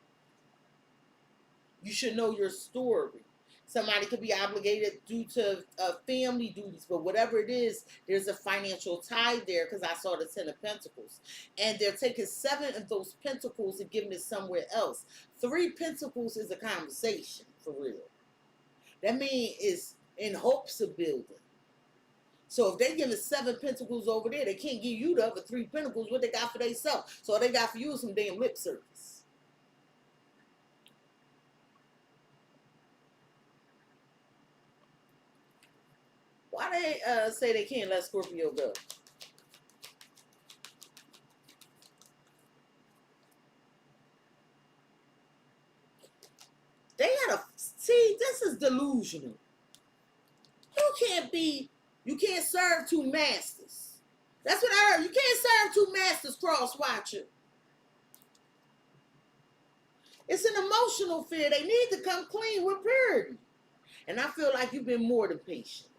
You should know your story. Somebody could be obligated due to family duties, but whatever it is, there's a financial tie there because I saw the 10 of Pentacles. And they're taking 7 of those pentacles and giving it somewhere else. 3 pentacles is a conversation, for real. That means it's in hopes of building. So if they give it 7 pentacles over there, they can't give you the other 3 pentacles, what they got for themselves. So all they got for you is some damn lip service. Why they say they can't let Scorpio go? They gotta see. This is delusional. You can't serve 2 masters. That's what I heard. You can't serve 2 masters, cross watcher. It's an emotional fear. They need to come clean with purity. And I feel like you've been more than patient.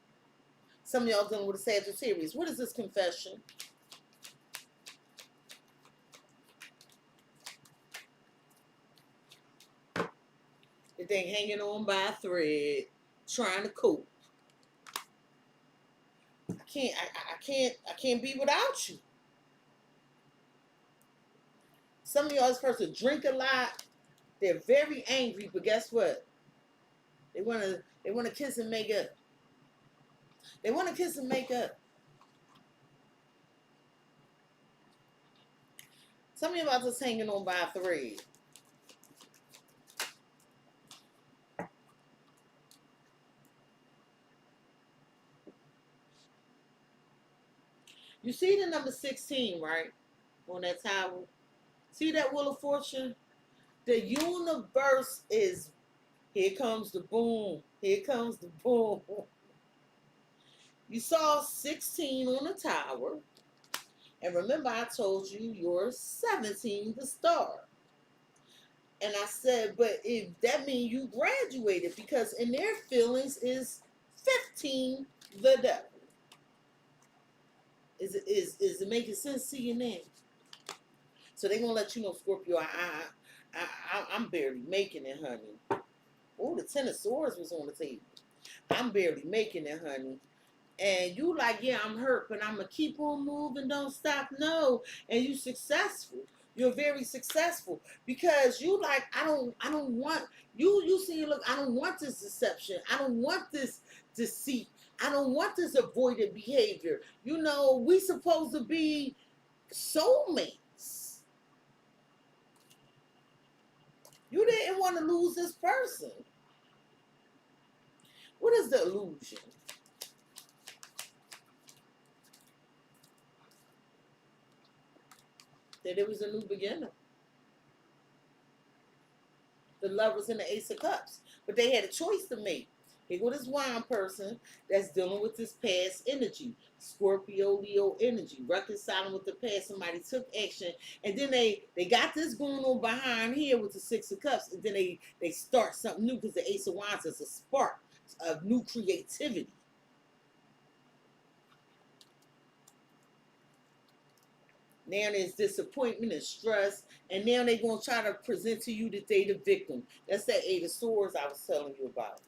Some of y'all dealing with a Sagittarius. What is this confession? The thing hanging on by a thread, trying to cope. I can't be without you. Some of y'all, this person drink a lot. They're very angry, but guess what? They wanna kiss and make up. They wanna kiss and make up. Tell me about this hanging on by a thread. You see the number 16, right? On that tower. See that Wheel of Fortune? The universe is, here comes the boom. Here comes the boom. You saw 16 on the tower. And remember, I told you you're 17 the star. And I said, but if that means you graduated, because in their feelings is 15 the devil. Is it making sense to you now? So they're gonna let you know, Scorpio, I'm barely making it, honey. Oh, the Ten of Swords was on the table. I'm barely making it, honey. And you like, yeah, I'm hurt, but I'm gonna keep on moving, don't stop. No, and you successful. You're very successful because you like, I don't want you see, look, I don't want this deception. I don't want this deceit. I don't want this avoided behavior. You know, we supposed to be soulmates. You didn't want to lose this person. What is the illusion? That it was a new beginning. The Lovers and the Ace of Cups. But they had a choice to make. Here go this wine person that's dealing with this past energy. Scorpio, Leo energy. Reconciling with the past. Somebody took action. And then they got this going on behind here with the Six of Cups. And then they start something new because the Ace of Wands is a spark of new creativity. Now there's disappointment and stress, and now they're going to try to present to you that they the victim. That's that Eight of Swords I was telling you about.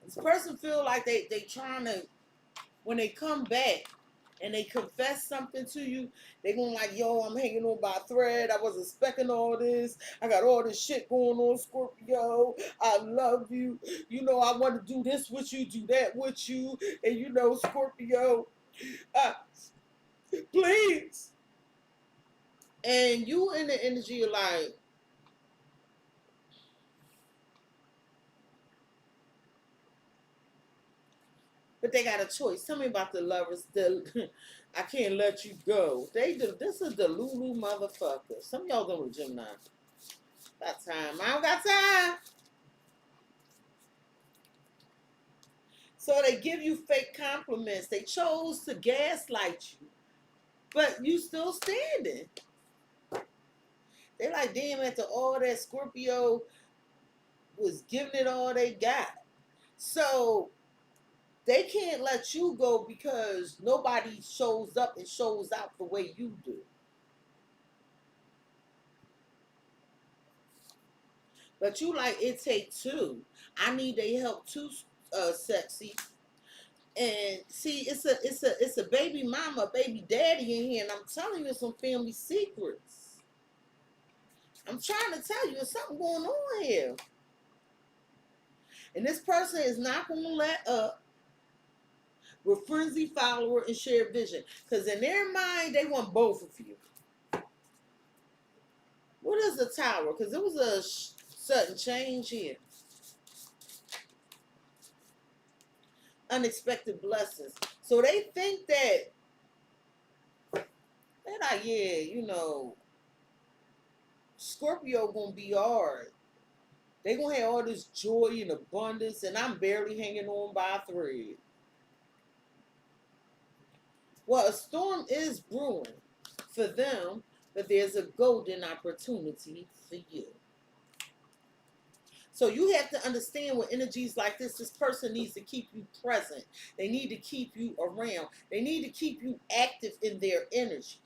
This person feel like they trying to, when they come back and they confess something to you, they going like, yo, I'm hanging on by a thread. I wasn't expecting all this. I got all this shit going on, Scorpio. I love you. You know, I want to do this with you, do that with you. And you know, Scorpio, please. And you in the energy of like, but they got a choice. Tell me about the Lovers. I can't let you go. This is the Lulu motherfucker. Some of y'all done with Gemini. Got time. I don't got time. So they give you fake compliments. They chose to gaslight you, but you still standing. They like, damn, after all that, Scorpio was giving it all they got. So they can't let you go because nobody shows up and shows out the way you do. But you like, it take two. I need their help too, Cexxi. And see, it's a baby mama, baby daddy in here, and I'm telling you some family secrets. I'm trying to tell you, there's something going on here. And this person is not going to let up with frenzy, follower, and shared vision. Because in their mind, they want both of you. What is the Tower? Because it was a sudden change here. Unexpected blessings. So they think that, they're like, yeah, you know, Scorpio gonna be hard. They gonna have all this joy and abundance, and I'm barely hanging on by a thread. Well, a storm is brewing for them, but there's a golden opportunity for you. So you have to understand with energies like this person needs to keep you present. They need to keep you around. They need to keep you active in their energy.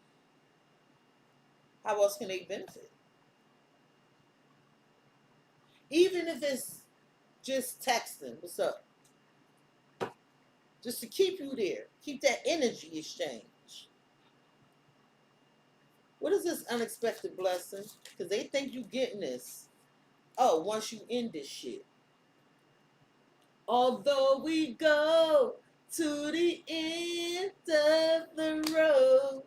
How else can they benefit? Even if it's just texting, what's up? Just to keep you there. Keep that energy exchange. What is this unexpected blessing? Because they think you getting this. Oh, once you end this shit. Although we go to the end of the road.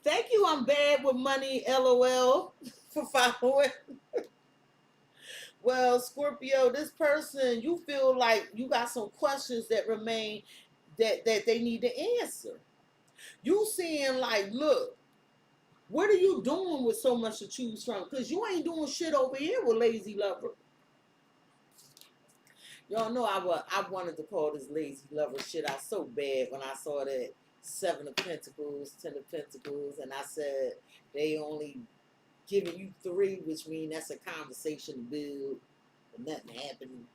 Thank you, I'm bad with money, LOL, for following. Well, Scorpio, this person, you feel like you got some questions that remain that they need to answer. You seeing like, look, what are you doing with so much to choose from? Because you ain't doing shit over here with lazy lover. Y'all know I wanted to call this lazy lover shit out so bad when I saw that Seven of Pentacles, Ten of Pentacles, and I said they only giving you three, which means that's a conversation to build, but nothing happened.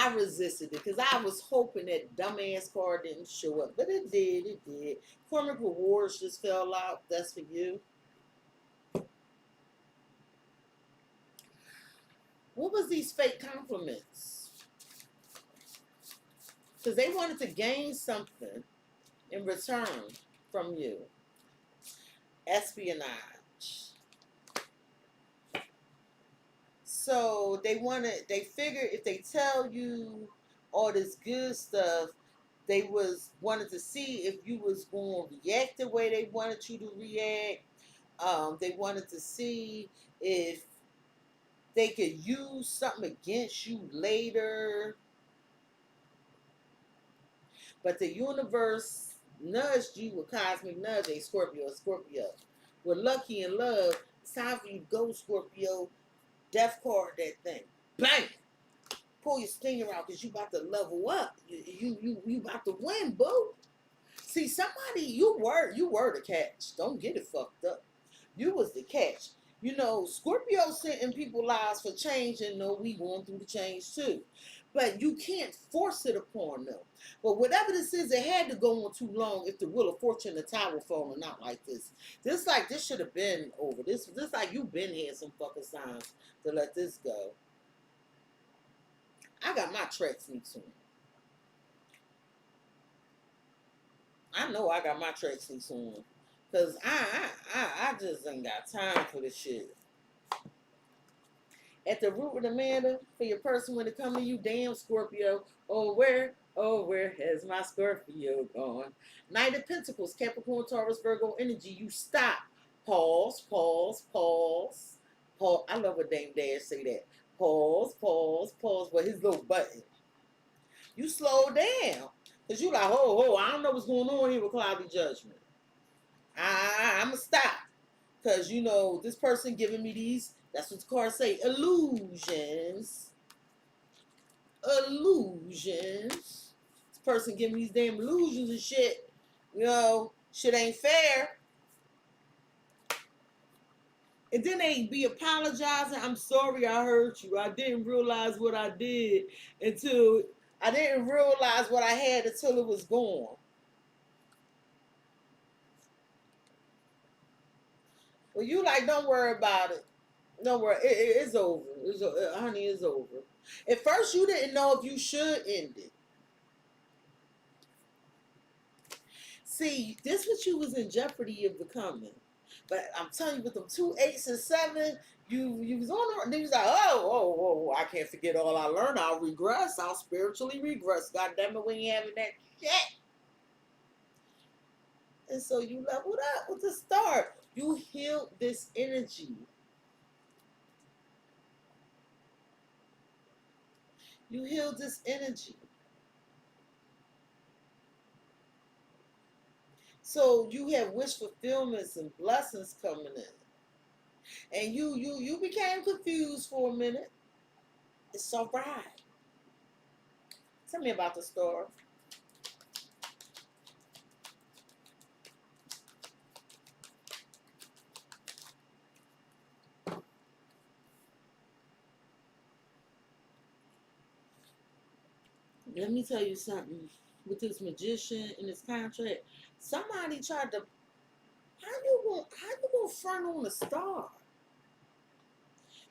I resisted it because I was hoping that dumbass card didn't show up, but it did. It did. Karmic rewards just fell out. That's for you. What was these fake compliments? Because they wanted to gain something in return from you. Espionage. So they figured if they tell you all this good stuff, they wanted to see if you was going to react the way they wanted you to react. They wanted to see if they could use something against you later. But the universe nudged you with cosmic nudge, a Scorpio. With lucky in love, it's time for you to go, Scorpio. Death card that thing. Bang! Pull your stinger out because you about to level up. You about to win, boo. See, somebody, you were the catch. Don't get it fucked up. You was the catch. You know, Scorpio sitting people lives for change, and no, we going through the change too. But you can't force it upon them. But whatever this is, it had to go on too long if the Wheel of Fortune, the tower falling out like this. This should have been over. This like you been here some fucking signs to let this go. I got my tracks soon. I know I got my tracks soon. Cause I just ain't got time for this shit. At the root of the matter, for your person when it come to you, damn Scorpio. Oh where has my Scorpio gone? Knight of Pentacles, Capricorn, Taurus, Virgo energy. You stop. Pause. I love when Dame Dash say that. Pause. But his little button. You slow down. Cause you like, I don't know what's going on here with cloudy judgment. I'ma stop. Cause you know, this person giving me these, that's what the cards say, illusions. This person giving me these damn illusions and shit. You know, shit ain't fair. And then they be apologizing. I'm sorry I hurt you. I didn't realize what I did until I didn't realize what I had until it was gone. Well, you like, don't worry about it. Don't worry, it's over. Honey, it's over. At first, you didn't know if you should end it. See, this what you was in jeopardy of becoming. But I'm telling you, with them 2 8s and 7, you was on the. You was like, I can't forget all I learned. I'll regress. I'll spiritually regress. God damn it, we ain't having that shit. And so you leveled up with the start. You healed this energy. You healed this energy. So you have wish fulfillments and blessings coming in. And you became confused for a minute. It's all right. Tell me about the story. Let me tell you something. With this magician and this contract, somebody tried to. How you gonna front on a star?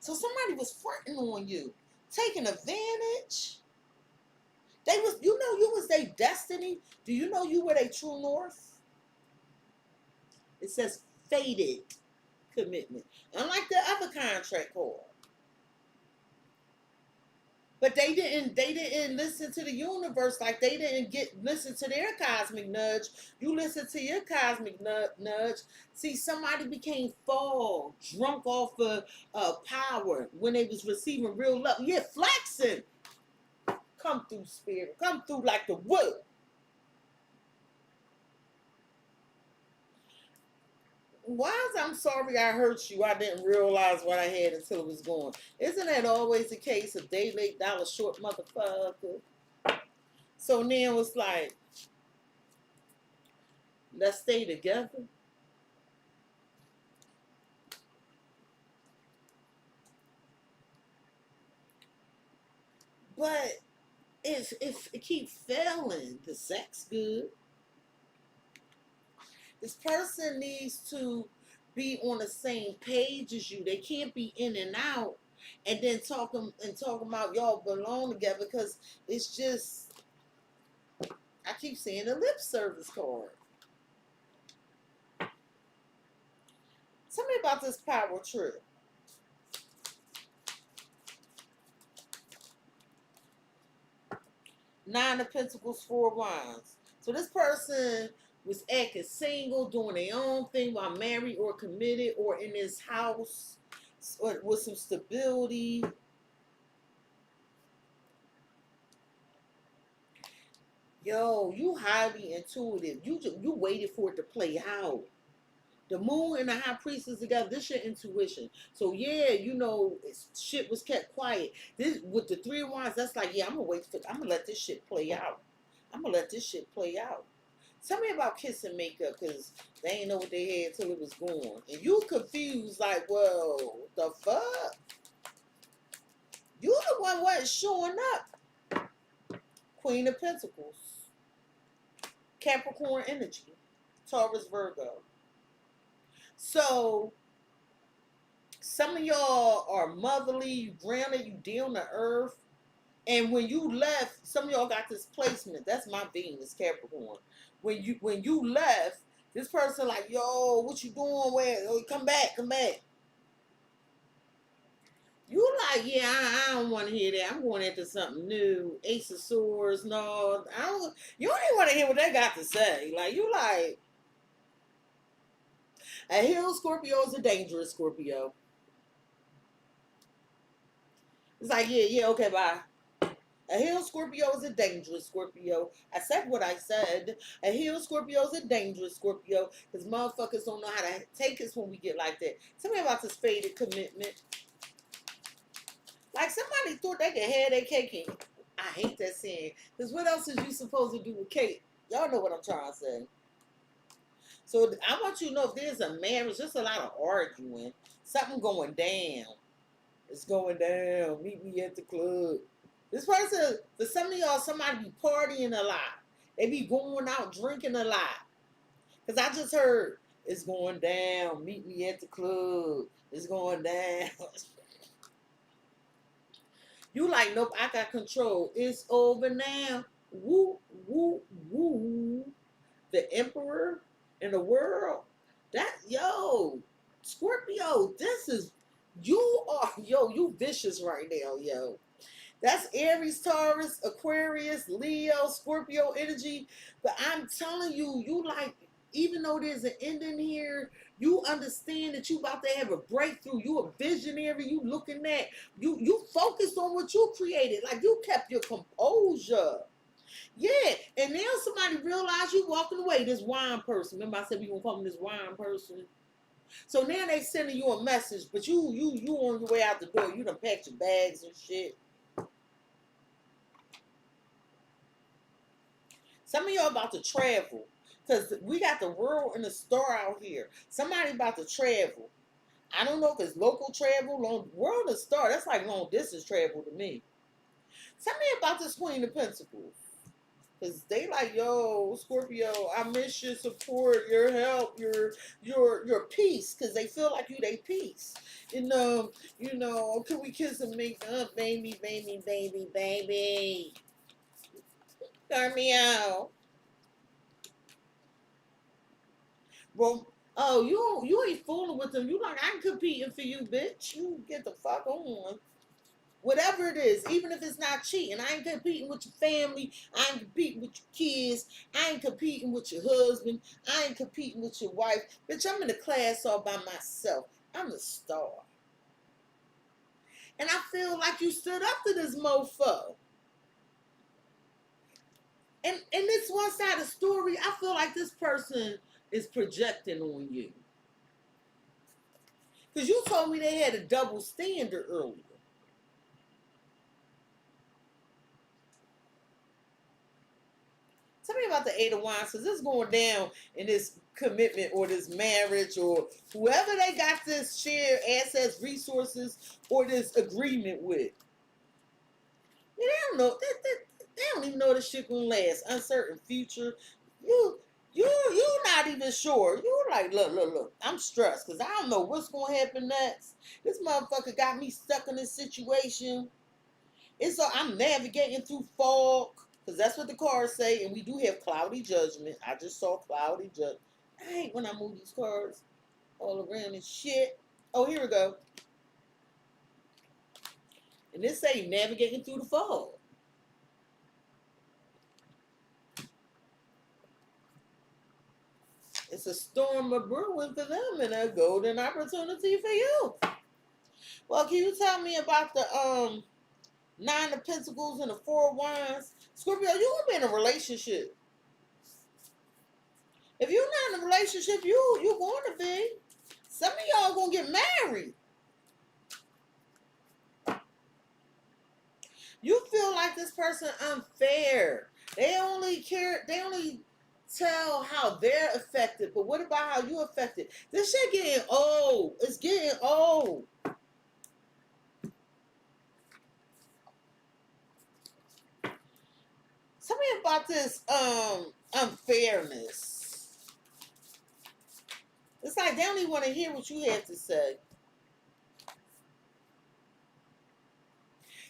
So somebody was fronting on you, taking advantage. They was, you was their destiny. Do you know you were their true north? It says fated commitment, unlike the other contract card. But they didn't listen to the universe. Like they didn't listen to their cosmic nudge. You listen to your cosmic nudge. See, somebody became fall drunk off of power when they was receiving real love. Yeah, flexing. Come through, spirit. Come through like the wood. Why is I'm sorry I hurt you? I didn't realize what I had until it was gone. Isn't that always the case? A day late, dollar short, motherfucker. So now it's like, let's stay together. But if it keeps failing, the sex good. This person needs to be on the same page as you. They can't be in and out and then talking about y'all belong together, because it's just, I keep seeing the lip service card. Tell me about this power trip. Nine of Pentacles, Four of Wands. So this person was acting single, doing their own thing while married or committed or in this house or with some stability. Yo, you highly intuitive. You waited for it to play out. The moon and the high priestess together, this your intuition. So yeah, shit was kept quiet. This with the Three of Wands, that's like, yeah, I'm gonna let this shit play out. I'm gonna let this shit play out. Tell me about kiss and makeup, because they ain't know what they had till it was gone. And you confused, like, well, the fuck? You the one wasn't showing up. Queen of Pentacles. Capricorn energy. Taurus, Virgo. So some of y'all are motherly, you grounded, you down to earth. And when you left, some of y'all got this placement. That's my Venus, Capricorn. When you left, this person like, yo, what you doing? Where? Oh, come back. You like, yeah, I don't want to hear that. I'm going into something new. Ace of Swords, no, I don't. You don't even want to hear what they got to say. Like, you like, a hill Scorpio is a dangerous Scorpio. It's like, yeah, okay, bye. A heel Scorpio is a dangerous Scorpio. I said what I said. A heel Scorpio is a dangerous Scorpio, because motherfuckers don't know how to take us when we get like that. Tell me about this faded commitment. Like somebody thought they could have their cake and I hate that saying. Because what else is you supposed to do with cake? Y'all know what I'm trying to say. So I want you to know, if there's a marriage, just a lot of arguing. Something going down. It's going down. Meet me at the club. This person, for some of y'all, somebody be partying a lot. They be going out drinking a lot. Because I just heard, it's going down. Meet me at the club. It's going down. You like, nope, I got control. It's over now. Woo, woo, woo. The emperor in the world. Scorpio, you vicious right now, yo. That's Aries, Taurus, Aquarius, Leo, Scorpio energy. But I'm telling you, you like, even though there's an ending here, you understand that you about to have a breakthrough. You a visionary. You looking at, you focused on what you created. Like, you kept your composure. Yeah, and now somebody realized you walking away. This wine person. Remember I said we gonna call him this wine person. So now they sending you a message, but you on your way out the door. You done packed your bags and shit. Some of y'all about to travel, because we got the world and the star out here. Somebody about to travel. I don't know if it's local travel, long world and star. That's like long distance travel to me. Tell me about this Queen of Pentacles. Because they like, yo, Scorpio, I miss your support, your help, your peace. Because they feel like you they peace. Can we kiss and make up, baby, baby, baby, baby. Turn me out. Well, oh, you ain't fooling with them. You like, I'm competing for you, bitch. You get the fuck on. Whatever it is, even if it's not cheating, I ain't competing with your family. I ain't competing with your kids. I ain't competing with your husband. I ain't competing with your wife. Bitch, I'm in the class all by myself. I'm the star. And I feel like you stood up to this mofo. And this one side of the story, I feel like this person is projecting on you. Because you told me they had a double standard earlier. Tell me about the Eight of Wands, because this is going down in this commitment or this marriage or whoever they got this shared assets, resources, or this agreement with. They don't know. They don't even know this shit gonna last. Uncertain future. You not even sure. You like, look. I'm stressed because I don't know what's gonna happen next. This motherfucker got me stuck in this situation. It's so I'm navigating through fog because that's what the cards say, and we do have cloudy judgment. I just saw cloudy judgment. I hate when I move these cards all around and shit. Oh, here we go. And this say navigating through the fog. It's a storm of brewing for them and a golden opportunity for you. Well, can you tell me about the Nine of Pentacles and the Four of Wands? Scorpio, you gonna be in a relationship. If you're not in a relationship, you going to be. Some of y'all gonna get married. You feel like this person unfair. They only tell how they're affected, but what about how you affected? This shit getting old. It's getting old. Tell me about this unfairness. It's like they don't even want to hear what you have to say.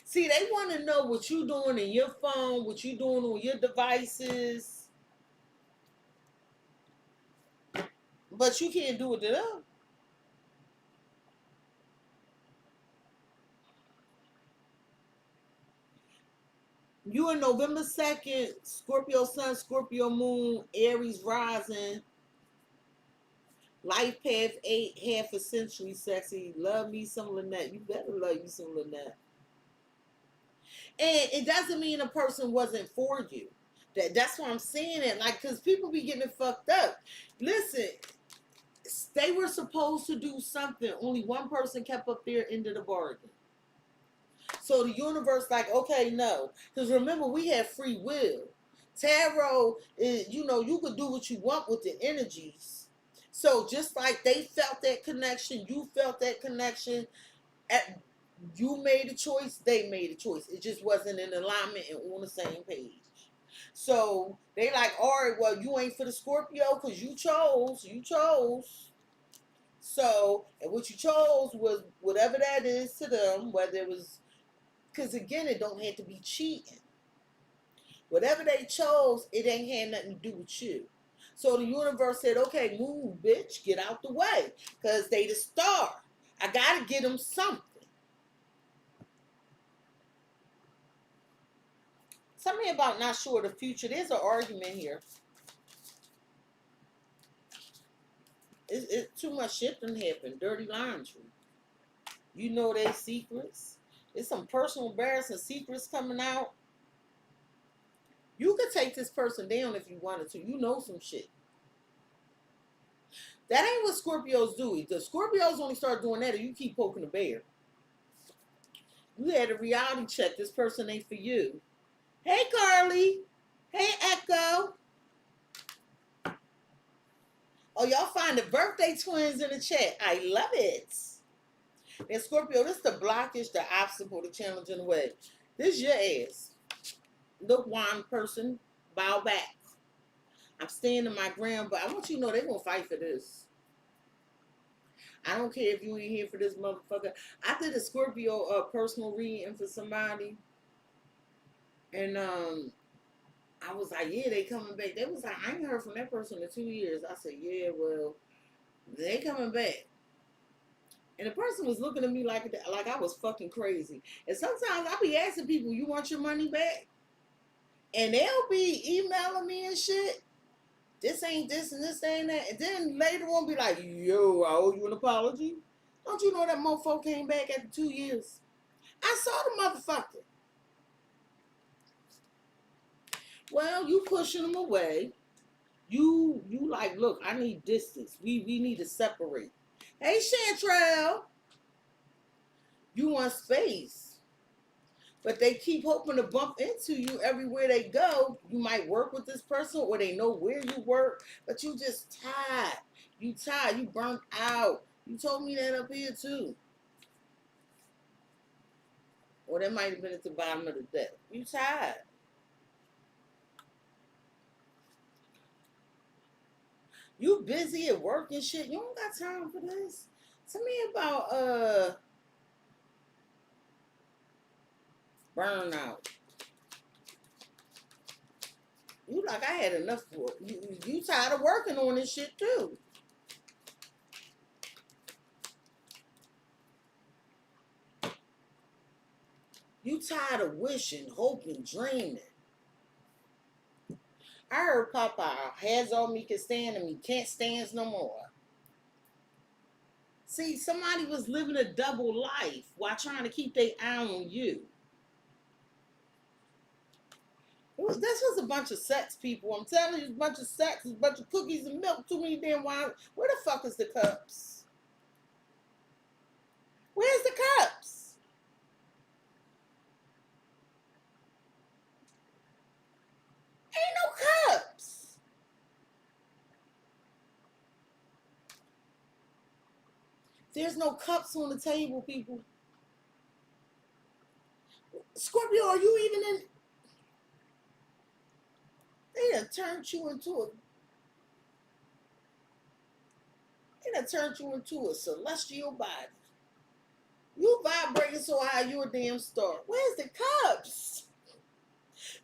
See, they want to know what you doing in your phone, what you doing on your devices. But you can't do it to them. You in November 2nd, Scorpio Sun, Scorpio Moon, Aries Rising, Life Path 8, half a century, sexy. Love me some Lynette. You better love you some Lynette. And it doesn't mean a person wasn't for you. That's why I'm saying it. Like, because people be getting it fucked up. Listen, they were supposed to do something. Only one person kept up their end of the bargain. So the universe like, okay, no. Because remember, we have free will. Tarot is, you could do what you want with the energies. So just like they felt that connection, you felt that connection, you made a choice, they made a choice. It just wasn't in alignment and on the same page. So they like, all right, well, you ain't for the Scorpio because you chose. So, and what you chose was whatever that is to them, whether it was, because again, it don't have to be cheating. Whatever they chose, it ain't had nothing to do with you. So the universe said, okay, move, bitch, get out the way. Because they the star. I got to get them something. Tell me about not sure of the future. There's an argument here. It's too much shit done happened. Dirty laundry. You know their secrets. There's some personal embarrassing secrets coming out. You could take this person down if you wanted to. You know some shit. That ain't what Scorpios do. The Scorpios only start doing that if you keep poking the bear. You had a reality check. This person ain't for you. Hey, Carly. Hey, Echo. Oh, y'all find the birthday twins in the chat. I love it. And Scorpio, this is the blockage, the obstacle, the challenge in the way. This your ass. Look, one person, bow back. I'm standing my ground, but I want you to know they're going to fight for this. I don't care if you ain't here for this motherfucker. I did a Scorpio personal reading for somebody. And I was like, yeah, they coming back. They was like, I ain't heard from that person in 2 years. I said, yeah, well, they coming back. And the person was looking at me like I was fucking crazy. And sometimes I be asking people, "You want your money back?" And they'll be emailing me and shit. This ain't this and this ain't that. And then later on be like, "Yo, I owe you an apology." Don't you know that mofo came back after 2 years? I saw the motherfucker. Well, you pushing them away. You like, look, I need distance. We need to separate. Hey, Chantrell, you want space. But they keep hoping to bump into you everywhere they go. You might work with this person or they know where you work, but you just tired. You tired. You burnt out. You told me that up here too. Or that might have been at the bottom of the deck. You tired. You busy at work and shit. You don't got time for this. Tell me about burnout. You like, I had enough for it. You tired of working on this shit too. You tired of wishing, hoping, dreaming. I heard Papa, heads on me can stand and me can't stand no more. See, somebody was living a double life while trying to keep their eye on you. This was a bunch of sex people. I'm telling you, a bunch of sex, a bunch of cookies and milk, too many damn wine. Where the fuck is the cups? Where's the cups? Ain't no cups. There's no cups on the table, people. Scorpio, are you even in? They done turned you into a celestial body. You vibrating so high, you a damn star. Where's the cups?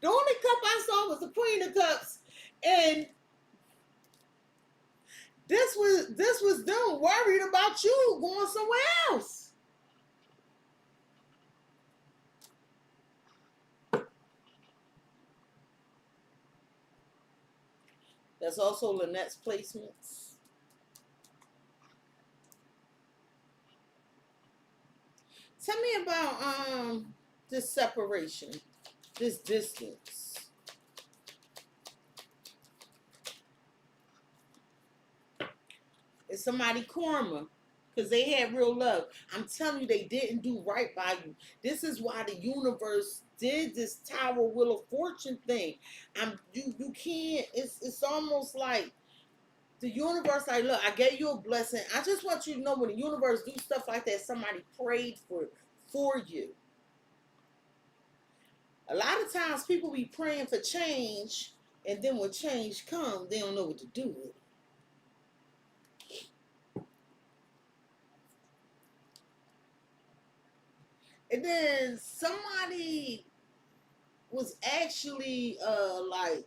The only cup I saw was the Queen of Cups, and this was them worried about you going somewhere else. That's also Lynette's placements. Tell me about this separation, this distance. It's somebody karma, because they had real love. I'm telling you, they didn't do right by you. This is why the universe did this Tower Wheel of Fortune thing. You can't. It's almost like the universe. Like, look, I gave you a blessing. I just want you to know, when the universe do stuff like that, somebody prayed for you. A lot of times, people be praying for change, and then when change comes, they don't know what to do with it. And then somebody was actually like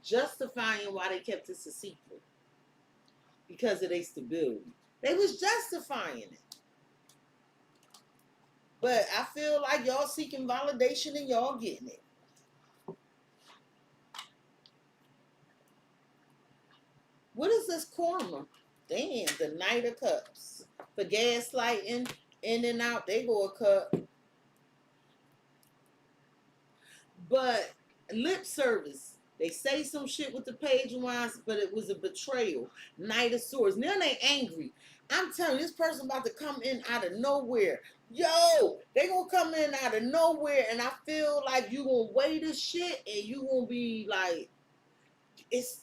justifying why they kept this a secret because of their stability. They was justifying it. But I feel like y'all seeking validation and y'all getting it. What is this karma? Damn, the Knight of Cups. For gaslighting, in and out, they go a cup. But lip service, they say some shit with the Page of Wands, but it was a betrayal. Knight of Swords. Now they angry. I'm telling you, this person about to come in out of nowhere. Yo, they gonna come in out of nowhere, and I feel like you gonna weigh this shit, and you gonna be like, it's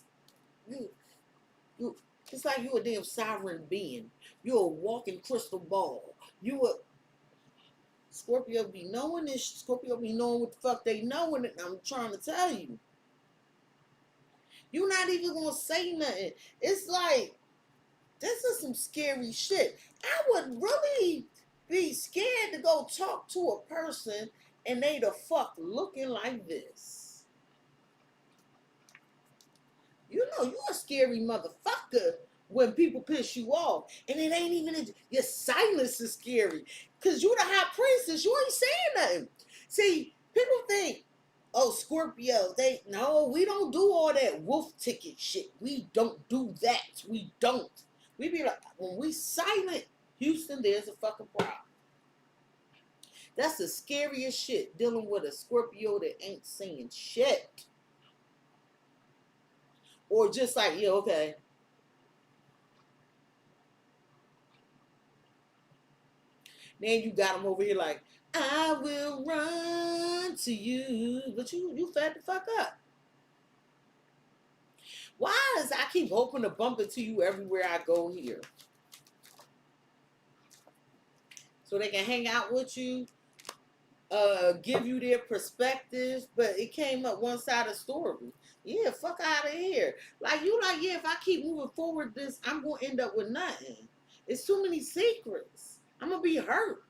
you. It's like you a damn sovereign being. You're a walking crystal ball. You a Scorpio be knowing this. Scorpio be knowing what the fuck they knowing it. I'm trying to tell you. You're not even gonna say nothing. It's like, this is some scary shit. I would really be scared to go talk to a person and they the fuck looking like this. You know, you a scary motherfucker when people piss you off. And it ain't even, your silence is scary. Because you the high priestess, you ain't saying nothing. See, people think, oh, Scorpio, no, we don't do all that wolf ticket shit. We don't do that. We don't. We be like, when we silent, Houston, there's a fucking problem. That's the scariest shit, dealing with a Scorpio that ain't saying shit. Or just like, yeah, okay. Then you got them over here like, I will run to you. But you fed the fuck up. Why does I keep hoping to bump into you everywhere I go here? So they can hang out with you, give you their perspectives, but it came up one side of the story. Yeah, fuck out of here. Like, you like, yeah, if I keep moving forward this, I'm going to end up with nothing. It's too many secrets. I'm going to be hurt.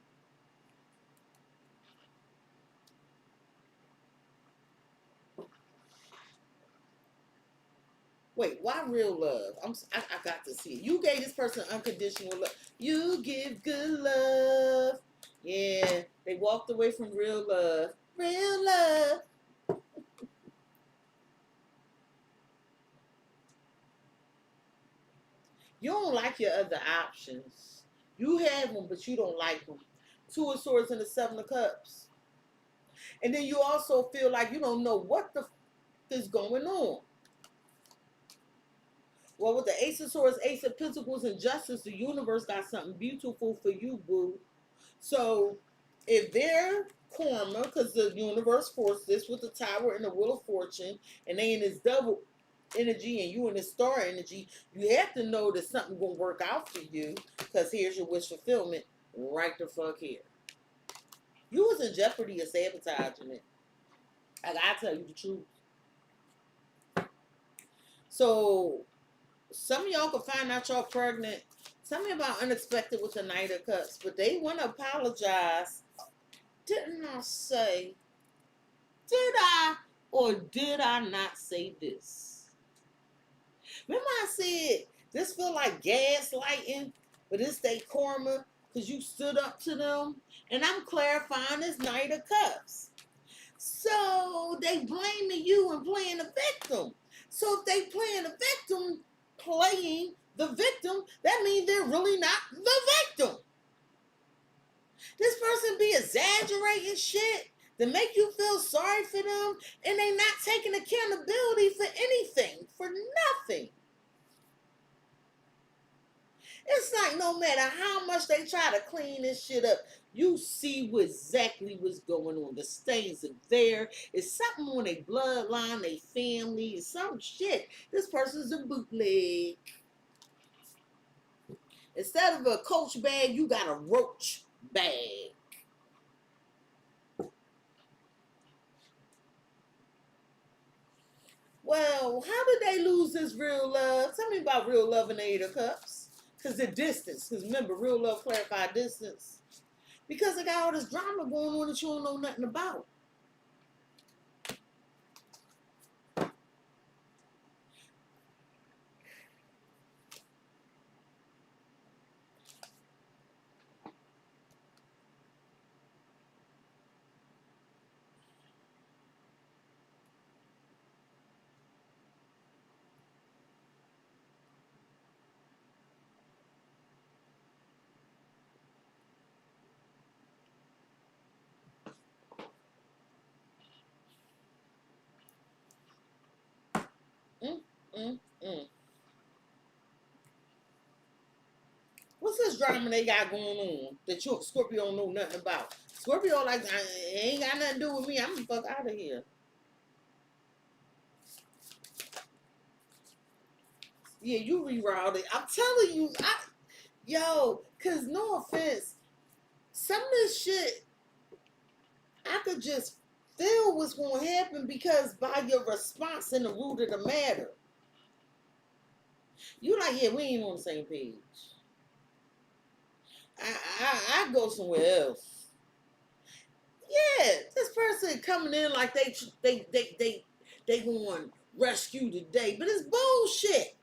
Wait, why real love? I got to see it. You gave this person unconditional love. You give good love. Yeah, they walked away from real love. Real love. You don't like your other options. You have them, but you don't like them. Two of Swords and the Seven of Cups. And then you also feel like you don't know what the is going on. Well, with the Ace of Swords, Ace of Pentacles, and Justice, the universe got something beautiful for you, boo. So, if they're karma, because the universe forced this with the Tower and the Wheel of Fortune, and they in this double energy and you in this star energy, you have to know that something gonna work out for you, because here's your wish fulfillment right the fuck here. You was in jeopardy of sabotaging it. I gotta tell you the truth. So, some of y'all can find out y'all pregnant. Tell me about unexpected with the Knight of Cups, but they want to apologize. Didn't I say? Did I or did I not say this? Remember I said this feel like gaslighting, but it's their karma because you stood up to them. And I'm clarifying this Knight of Cups. So they blaming you and playing the victim. So if they playing the victim, playing the victim, that means they're really not the victim. This person be exaggerating shit to make you feel sorry for them, and they not taking accountability for anything, for nothing. It's like no matter how much they try to clean this shit up, you see exactly what's going on. The stains are there. It's something on their bloodline, their family, some shit. This person's a bootleg. Instead of a Coach bag, you got a Roach bag. Well, how did they lose this real love? Tell me about real love in the Eight of Cups. Because the distance. Because remember, real love clarified distance. Because they got all this drama going on that you don't know nothing about. What's this drama they got going on that you Scorpio don't know nothing about? Scorpio like, ain't got nothing to do with me. I'm the fuck out of here. Yeah, you rerouted it. I'm telling you, cause no offense, some of this shit I could just feel what's gonna happen because by your response in the root of the matter. You like, yeah, we ain't on the same page. I go somewhere else. Yeah, this person coming in like they going to rescue today, but it's bullshit.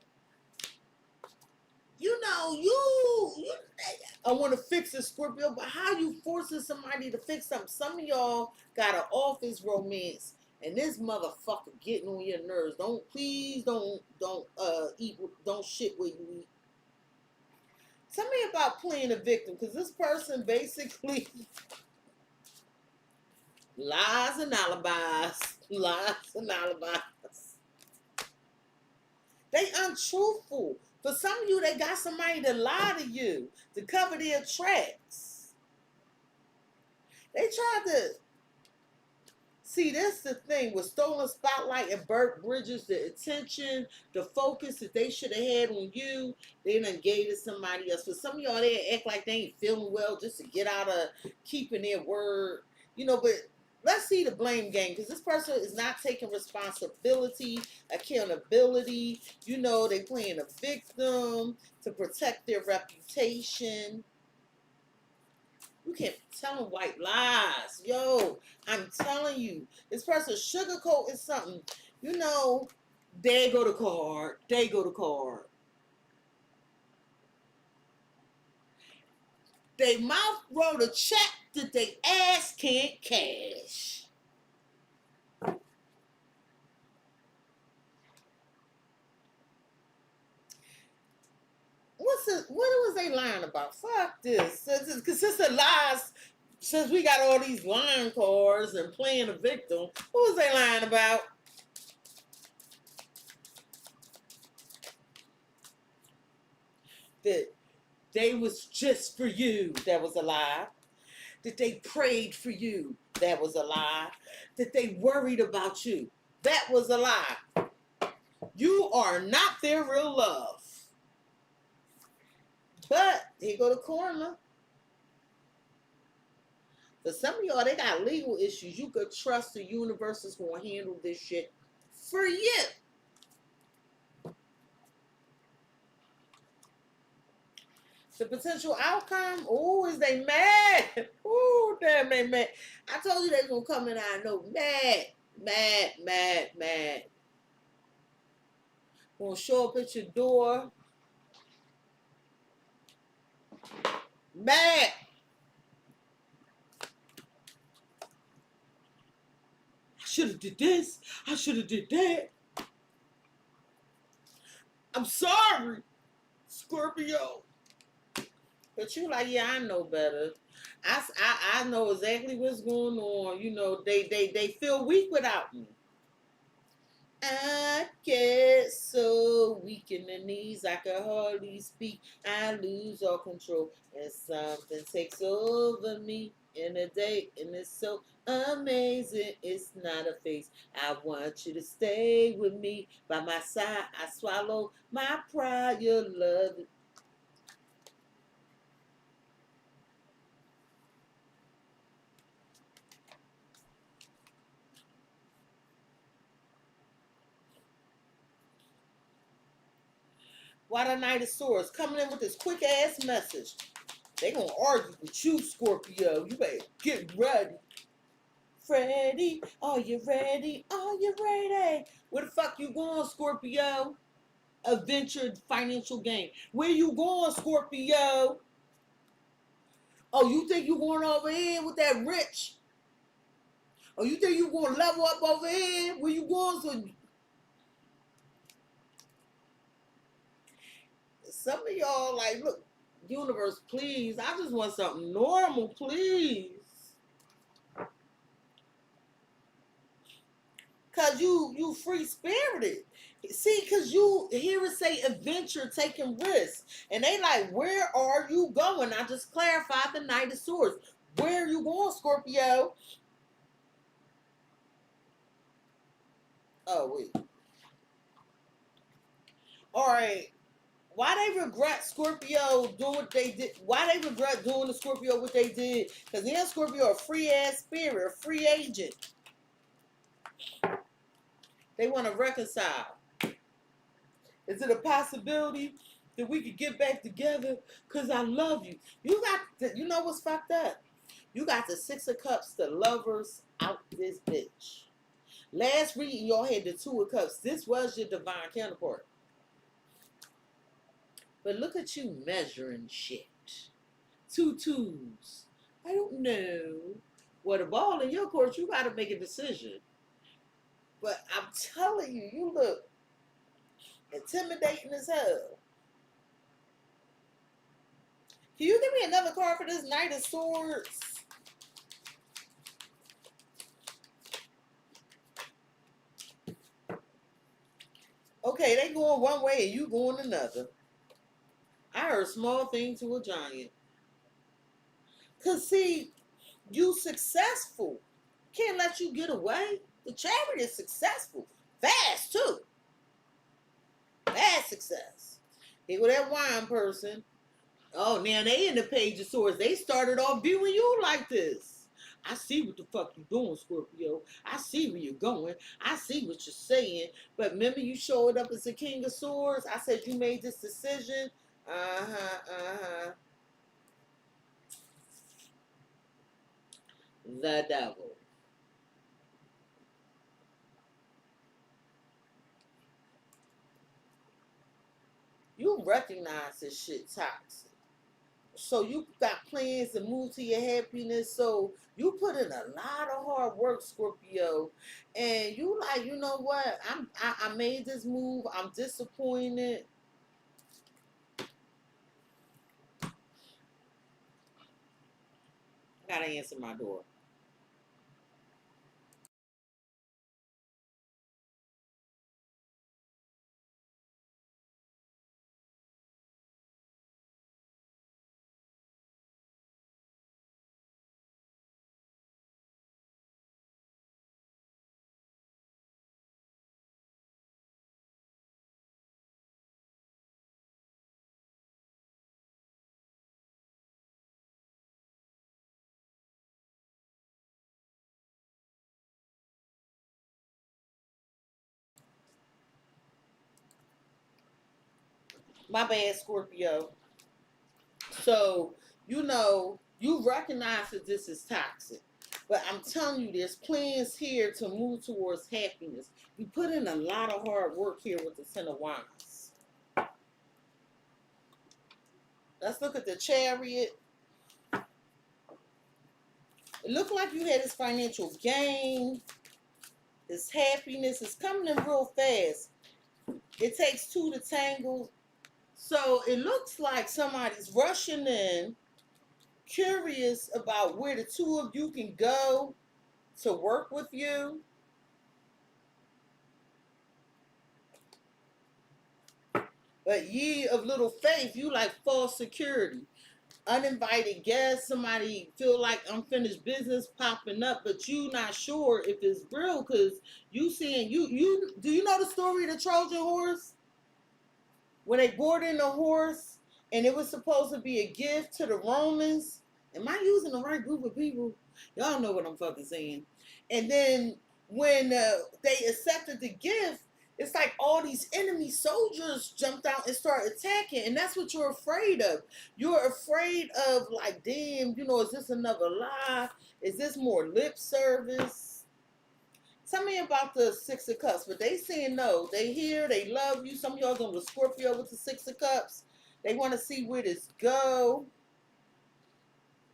you know, you I want to fix a Scorpio, but how you forcing somebody to fix something? Some of y'all got an office romance, and this motherfucker getting on your nerves. Please don't eat, don't shit where you eat. Tell me about playing a victim, because this person basically lies and alibis, lies and alibis. They untruthful. For some of you, they got somebody to lie to you to cover their tracks. They tried to see. That's the thing with stolen spotlight and burnt bridges. The attention, the focus that they should have had on you, they done gave to somebody else. For some of y'all, they act like they ain't feeling well just to get out of keeping their word. You know, but let's see the blame game, because this person is not taking responsibility, accountability. You know, they playing a victim to protect their reputation. You can't tell them white lies. Yo, I'm telling you, this person sugarcoating something. You know, they go to card. They go to card. They mouth wrote a check that they ass can't cash. What was they lying about? Fuck this. Because since the lies, since we got all these lying cards and playing a victim, what was they lying about? That they was just for you. That was a lie. That they prayed for you. That was a lie. That they worried about you. That was a lie. You are not their real love. But here go the karma. For some of y'all, they got legal issues. You could trust the universe is going to handle this shit for you. The potential outcome, ooh, is they mad? Ooh, damn, they mad. I told you they gonna come in out of no mad. Gonna show up at your door, mad. I should have did this. I should have did that. I'm sorry, Scorpio. But you like, yeah, I know better. I know exactly what's going on. You know, they feel weak without me. I get so weak in the knees, I can hardly speak. I lose all control, and something takes over me in a day, and it's so amazing. It's not a phase. I want you to stay with me by my side. I swallow my pride. Your love. Why the Knight of Swords coming in with this quick ass message? They gonna argue with you, Scorpio. You better get ready. Freddie, are you ready? Are you ready? Where the fuck you going, Scorpio? Adventure, financial gain. Where you going, Scorpio? Oh, you think you going over here with that rich? Oh, you think you going to level up over here? Where you going? So some of y'all like, look, universe, please. I just want something normal, please. Cause you free spirited. See, cause you hear it say adventure, taking risks, and they like, where are you going? I just clarified the Knight of Swords. Where are you going, Scorpio? Oh wait. All right. Why they regret Scorpio doing what they did? Why they regret doing to Scorpio what they did? Cause then Scorpio a free ass spirit, a free agent. They want to reconcile. Is it a possibility that we could get back together? Cause I love you. You know what's fucked up? You got the Six of Cups, the Lovers out this bitch. Last reading, y'all had the Two of Cups. This was your divine counterpart. But look at you measuring shit. Two twos. I don't know. Well, the ball in your court, you got to make a decision. But I'm telling you, you look intimidating as hell. Can you give me another card for this Knight of Swords? Okay, they going one way and you going another. I heard small thing to a giant. Cause see, you successful. Can't let you get away. The Chariot is successful. Fast too. Fast success. Here with that wine person. Oh, now they in the Page of Swords. They started off viewing you like this. I see what the fuck you doing, Scorpio. I see where you're going. I see what you're saying. But remember you showed up as the King of Swords? I said you made this decision. Uh-huh. The devil. You recognize this shit toxic. So you got plans to move to your happiness. So you put in a lot of hard work, Scorpio, and you like, you know what? I made this move. I'm disappointed. I gotta answer my door. My bad, Scorpio. So you know you recognize that this is toxic. But I'm telling you, there's plans here to move towards happiness. You put in a lot of hard work here with the Ten of Wands. Let's look at the Chariot. It looked like you had this financial gain. This happiness is coming in real fast. It takes two to tangle. So it looks like somebody's rushing in, curious about where the two of you can go to work with you. But ye of little faith, you like false security. Uninvited guests, somebody feel like unfinished business popping up, but you not sure if it's real because you seeing you do you know the story of the Trojan horse? When they brought in the horse and it was supposed to be a gift to the Romans. Am I using the right group of people? Y'all know what I'm fucking saying. And then when they accepted the gift, it's like all these enemy soldiers jumped out and started attacking. And that's what you're afraid of. You're afraid of like, damn, you know, is this another lie? Is this more lip service? Tell me about the Six of Cups, but they saying no. They here, they love you. Some of y'all going to Scorpio with the Six of Cups. They want to see where this go.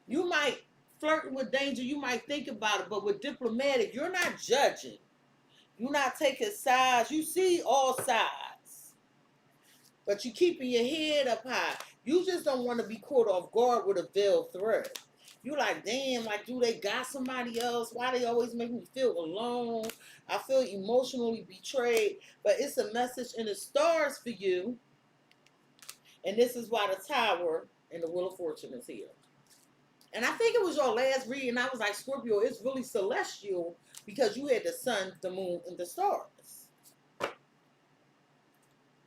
You might flirt with danger. You might think about it, but with diplomatic, you're not judging. You're not taking sides. You see all sides, but you keeping your head up high. You just don't want to be caught off guard with a veiled threat. You like, damn, like, do they got somebody else? Why they always make me feel alone? I feel emotionally betrayed. But it's a message in the stars for you. And this is why the Tower and the Wheel of Fortune is here. And I think it was your last reading. I was like, Scorpio, it's really celestial because you had the sun, the moon, and the stars.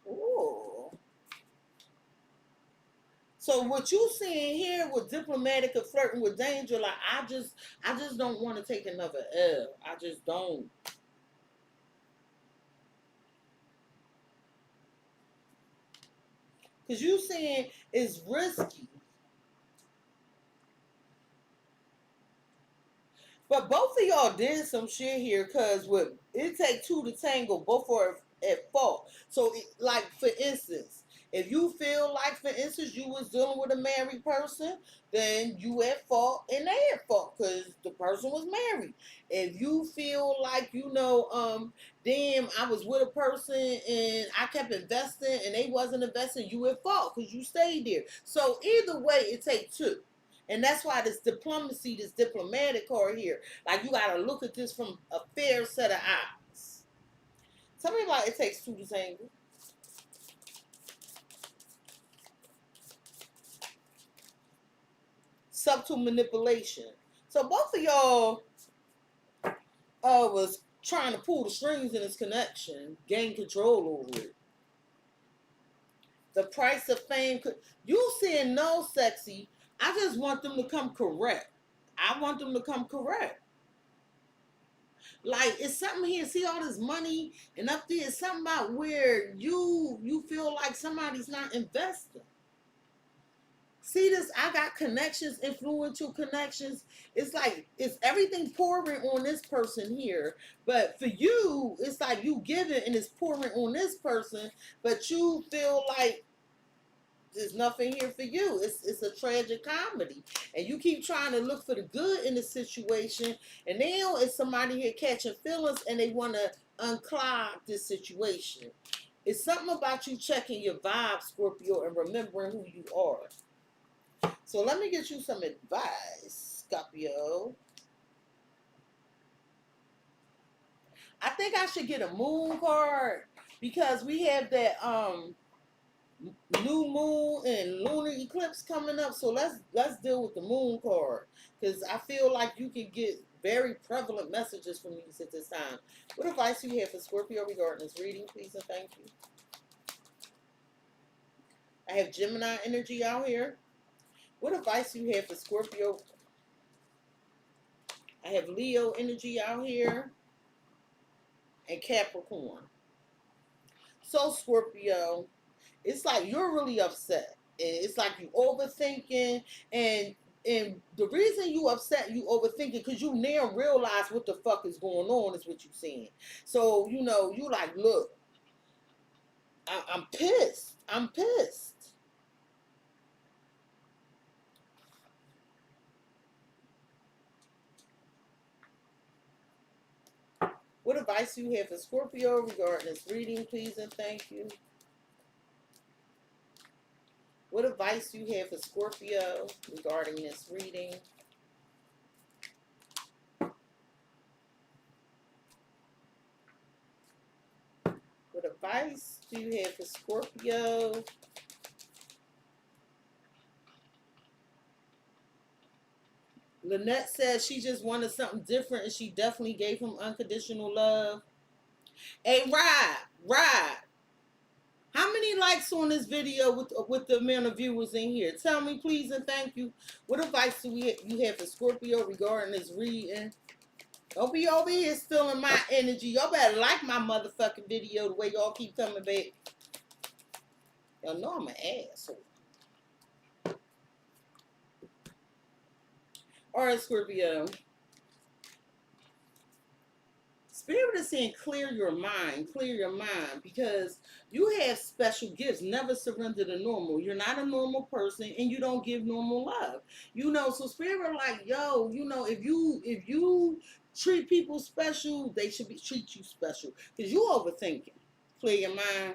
Ooh. So what you seeing here with diplomatic and flirting with danger, like I just don't want to take another L. I just don't. Cause you saying it's risky. But both of y'all did some shit here, cause what it take two to tangle, both are at fault. So, like for instance, If you feel like, for instance, you was dealing with a married person, then you at fault and they at fault because the person was married. If you feel like, damn, I was with a person and I kept investing and they wasn't investing, you at fault because you stayed there. So either way, it takes two. And that's why this diplomacy, this diplomatic card here, like you got to look at this from a fair set of eyes. Tell me about it takes two to tangle. Subtle manipulation. So both of y'all was trying to pull the strings in this connection, gain control over it. The price of fame. You saying no, sexy. I just want them to come correct. I want them to come correct. Like, it's something here. See all this money, and up there, it's something about where you feel like somebody's not investing. See this? I got connections, influential connections. It's like it's everything pouring on this person here, but for you, it's like you give it and it's pouring on this person, but you feel like there's nothing here for you. It's a tragic comedy, and you keep trying to look for the good in the situation, and now it's somebody here catching feelings and they want to unclog this situation. It's something about you checking your vibe, Scorpio, and remembering who you are. So let me get you some advice, Scorpio. I think I should get a moon card because we have that new moon and lunar eclipse coming up. So let's deal with the moon card because I feel like you can get very prevalent messages from these at this time. What advice do you have for Scorpio regarding this reading, please and thank you? I have Gemini energy out here. What advice do you have for Scorpio? I have Leo energy out here and Capricorn. So Scorpio, it's like you're really upset. It's like you overthinking, and the reason you upset, you overthinking, because you now realize what the fuck is going on is what you're saying. So you like, look, I'm pissed. I'm pissed. What advice do you have for Scorpio regarding this reading, please and thank you? What advice do you have for Scorpio regarding this reading? What advice do you have for Scorpio? Lynette says she just wanted something different and she definitely gave him unconditional love. Hey, Rod. How many likes on this video with the amount of viewers in here? Tell me, please, and thank you. What advice do you have for Scorpio regarding this reading? Don't be over here stealing my energy. Y'all better like my motherfucking video the way y'all keep coming back. Y'all know I'm an asshole. All right, Scorpio. Spirit is saying clear your mind, because you have special gifts. Never surrender to normal. You're not a normal person and you don't give normal love. So Spirit like, yo, if you treat people special, they should treat you special. Because you overthinking. Clear your mind.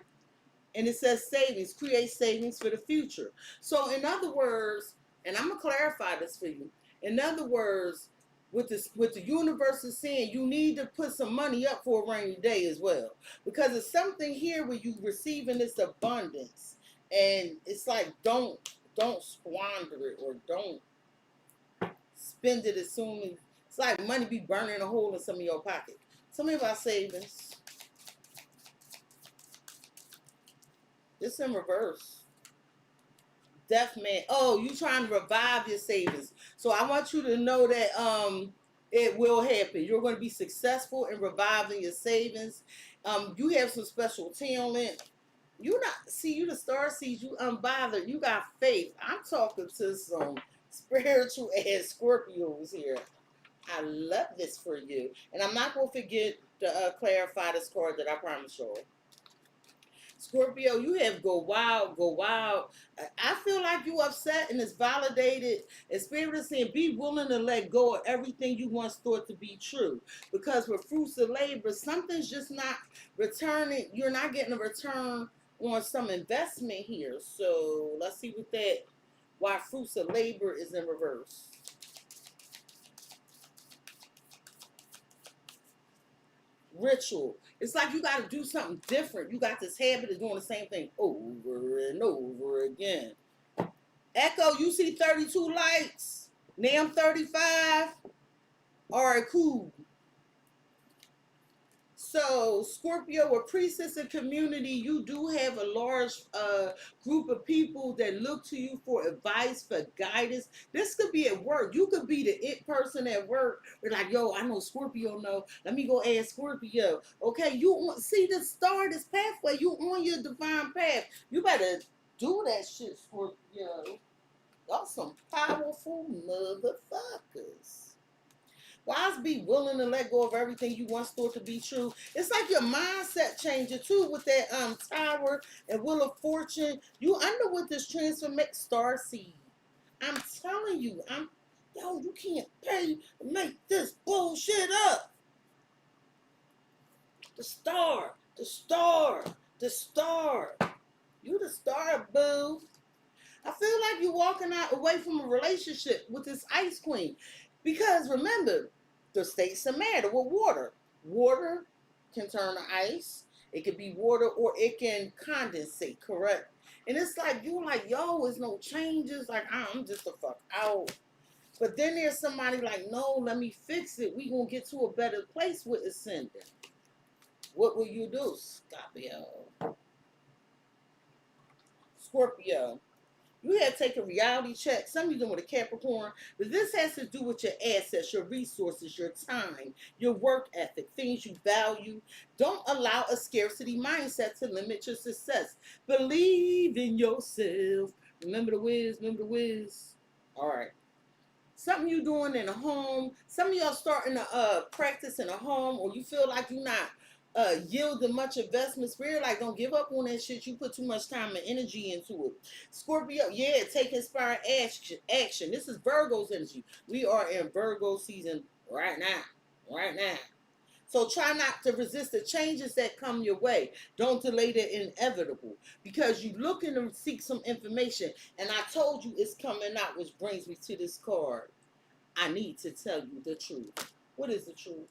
And it says savings, create savings for the future. So in other words, and I'm gonna clarify this for you. In other words, what the universe is saying, you need to put some money up for a rainy day as well. Because it's something here where you receiving this abundance. And it's like don't squander it or don't spend it as soon as it's like money be burning a hole in some of your pocket. Tell me about savings. This in reverse. Death man. Oh, you trying to revive your savings. So I want you to know that it will happen. You're going to be successful in reviving your savings. You have some special talent. You the star seeds, you unbothered. You got faith. I'm talking to some spiritual ass Scorpios here. I love this for you. And I'm not going to forget to clarify this card that I promised you. Scorpio, you have go wild, go wild. I feel like you upset and it's validated. And Spirit is saying be willing to let go of everything you once thought to be true. Because with fruits of labor, something's just not returning. You're not getting a return on some investment here. So let's see what that, why fruits of labor is in reverse. Ritual. It's like you got to do something different. You got this habit of doing the same thing over and over again. Echo, you see 32 likes. Now I'm 35. All right, cool. So, Scorpio, with priestess and community, you do have a large group of people that look to you for advice, for guidance. This could be at work. You could be the it person at work. They're like, yo, I know Scorpio know. Let me go ask Scorpio. Okay, you on, see the star, this pathway. You on your divine path. You better do that shit, Scorpio. Y'all some powerful motherfuckers. Wise be willing to let go of everything you once thought to be true. It's like your mindset changing too with that Tower and Wheel of Fortune. You under with this transformate star seed. I'm telling you, you can't pay to make this bullshit up. The star, the star, the star. You the star, boo. I feel like you're walking out away from a relationship with this ice queen. Because remember, the states are matter with water. Water can turn to ice. It could be water or it can condensate, correct? And it's like, you're like, yo, there's no changes. Like, I'm just the fuck out. But then there's somebody like, no, let me fix it. We gonna get to a better place with ascending. What will you do, Scorpio? Scorpio. You had to take a reality check. Some of you doing with a Capricorn, but this has to do with your assets, your resources, your time, your work ethic, things you value. Don't allow a scarcity mindset to limit your success. Believe in yourself. Remember the whiz, remember the whiz. All right. Something you doing in a home. Some of y'all starting to practice in a home, or you feel like you're not yielding much investment. Spirit, like, don't give up on that shit. You put too much time and energy into it. Scorpio, yeah, take inspired action. This is Virgo's energy. We are in Virgo season right now. Right now. So try not to resist the changes that come your way. Don't delay the inevitable, because you looking to seek some information. And I told you it's coming out, which brings me to this card. I need to tell you the truth. What is the truth?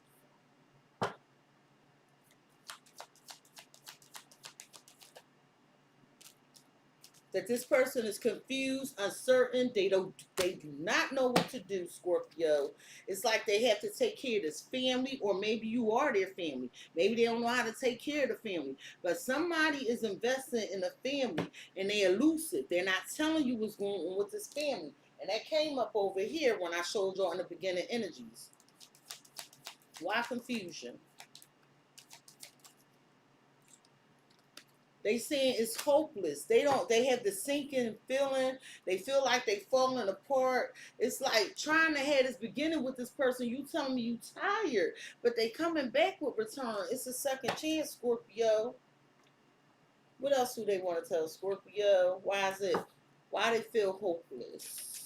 That this person is confused, uncertain. They do not know what to do, Scorpio. It's like they have to take care of this family, or maybe you are their family. Maybe they don't know how to take care of the family. But somebody is investing in a family and they elusive. They're not telling you what's going on with this family. And that came up over here when I showed you in the beginning energies. Why confusion? They saying it's hopeless. They have the sinking feeling. They feel like they falling apart. It's like trying to have this beginning with this person. You telling me you tired, but they coming back with return. It's a second chance, Scorpio. What else do they want to tell Scorpio? Why they feel hopeless?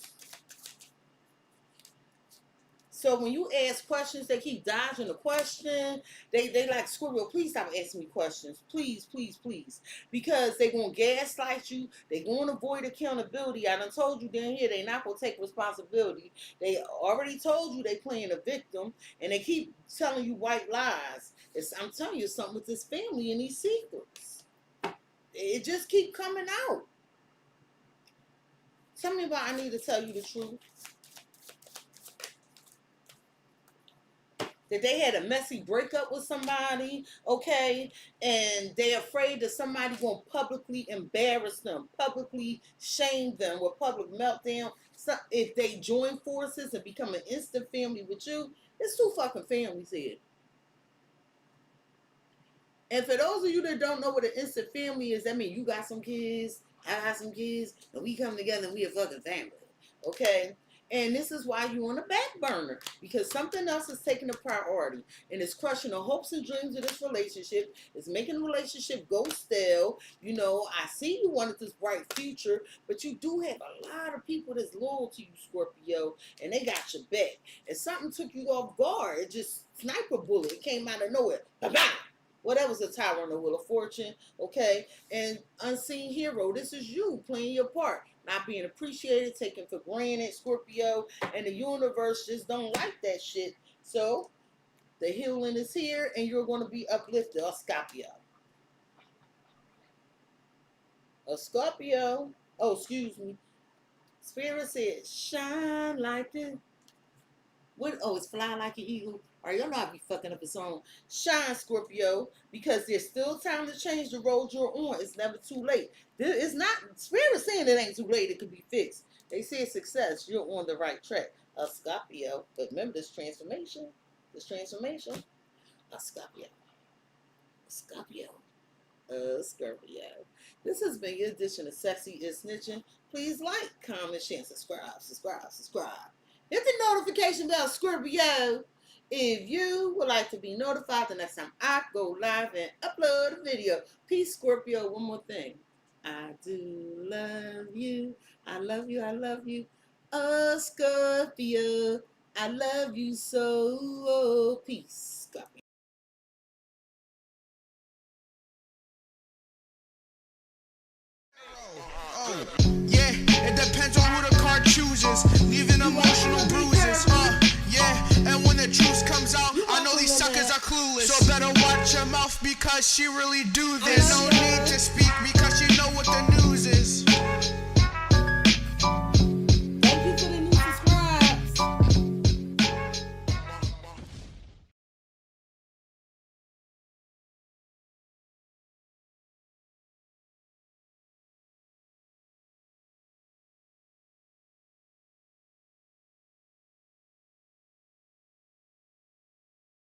So when you ask questions, they keep dodging the question. They like, Scorpio, please stop asking me questions. Please, please, please. Because they going to gaslight you. They going to avoid accountability. I done told you down here, they not going to take responsibility. They already told you they playing a victim. And they keep telling you white lies. I'm telling you something with this family and these secrets. It just keep coming out. Tell me about I need to tell you the truth. That they had a messy breakup with somebody, okay, and they're afraid that somebody gonna publicly embarrass them, publicly shame them with public meltdown. So if they join forces and become an instant family with you, it's two fucking families here. And for those of you that don't know what an instant family is, that means you got some kids, I got some kids, and we come together and we a fucking family, okay? And this is why you're on the back burner, because something else is taking a priority and it's crushing the hopes and dreams of this relationship. It's making the relationship go stale. You know, I see you wanted this bright future, but you do have a lot of people that's loyal to you, Scorpio, and they got your back. And something took you off guard. It just sniper bullet. It came out of nowhere. Ba-bam! Well, that was a tower on the Wheel of Fortune, okay? And unseen hero, this is you playing your part. Not being appreciated, taken for granted, Scorpio. And the universe just don't like that shit. So, the healing is here, and you're going to be uplifted. A Scorpio. A Scorpio. Oh, excuse me. Spirit said, shine like this. What? Oh, it's fly like an eagle. All right, y'all know I be fucking up a song. Shine, Scorpio, because there's still time to change the road you're on. It's never too late. It's not, Spirit saying it ain't too late. It could be fixed. They say success. You're on the right track. A Scorpio. But remember this transformation. A Scorpio. A Scorpio. Scorpio. This has been your edition of Cexxi is Snitching. Please like, comment, share, and subscribe. Hit the notification bell, Scorpio, if you would like to be notified the next time I go live and upload a video. Peace, Scorpio. One more thing. I do love you. I love you. I love you. Oh, Scorpio. I love you so. Peace, Scorpio. Yeah, it depends on who the card chooses, leaving emotional bruises. Yeah, and when the truth comes out, I know these suckers are clueless. So better watch your mouth because she really do this. No need to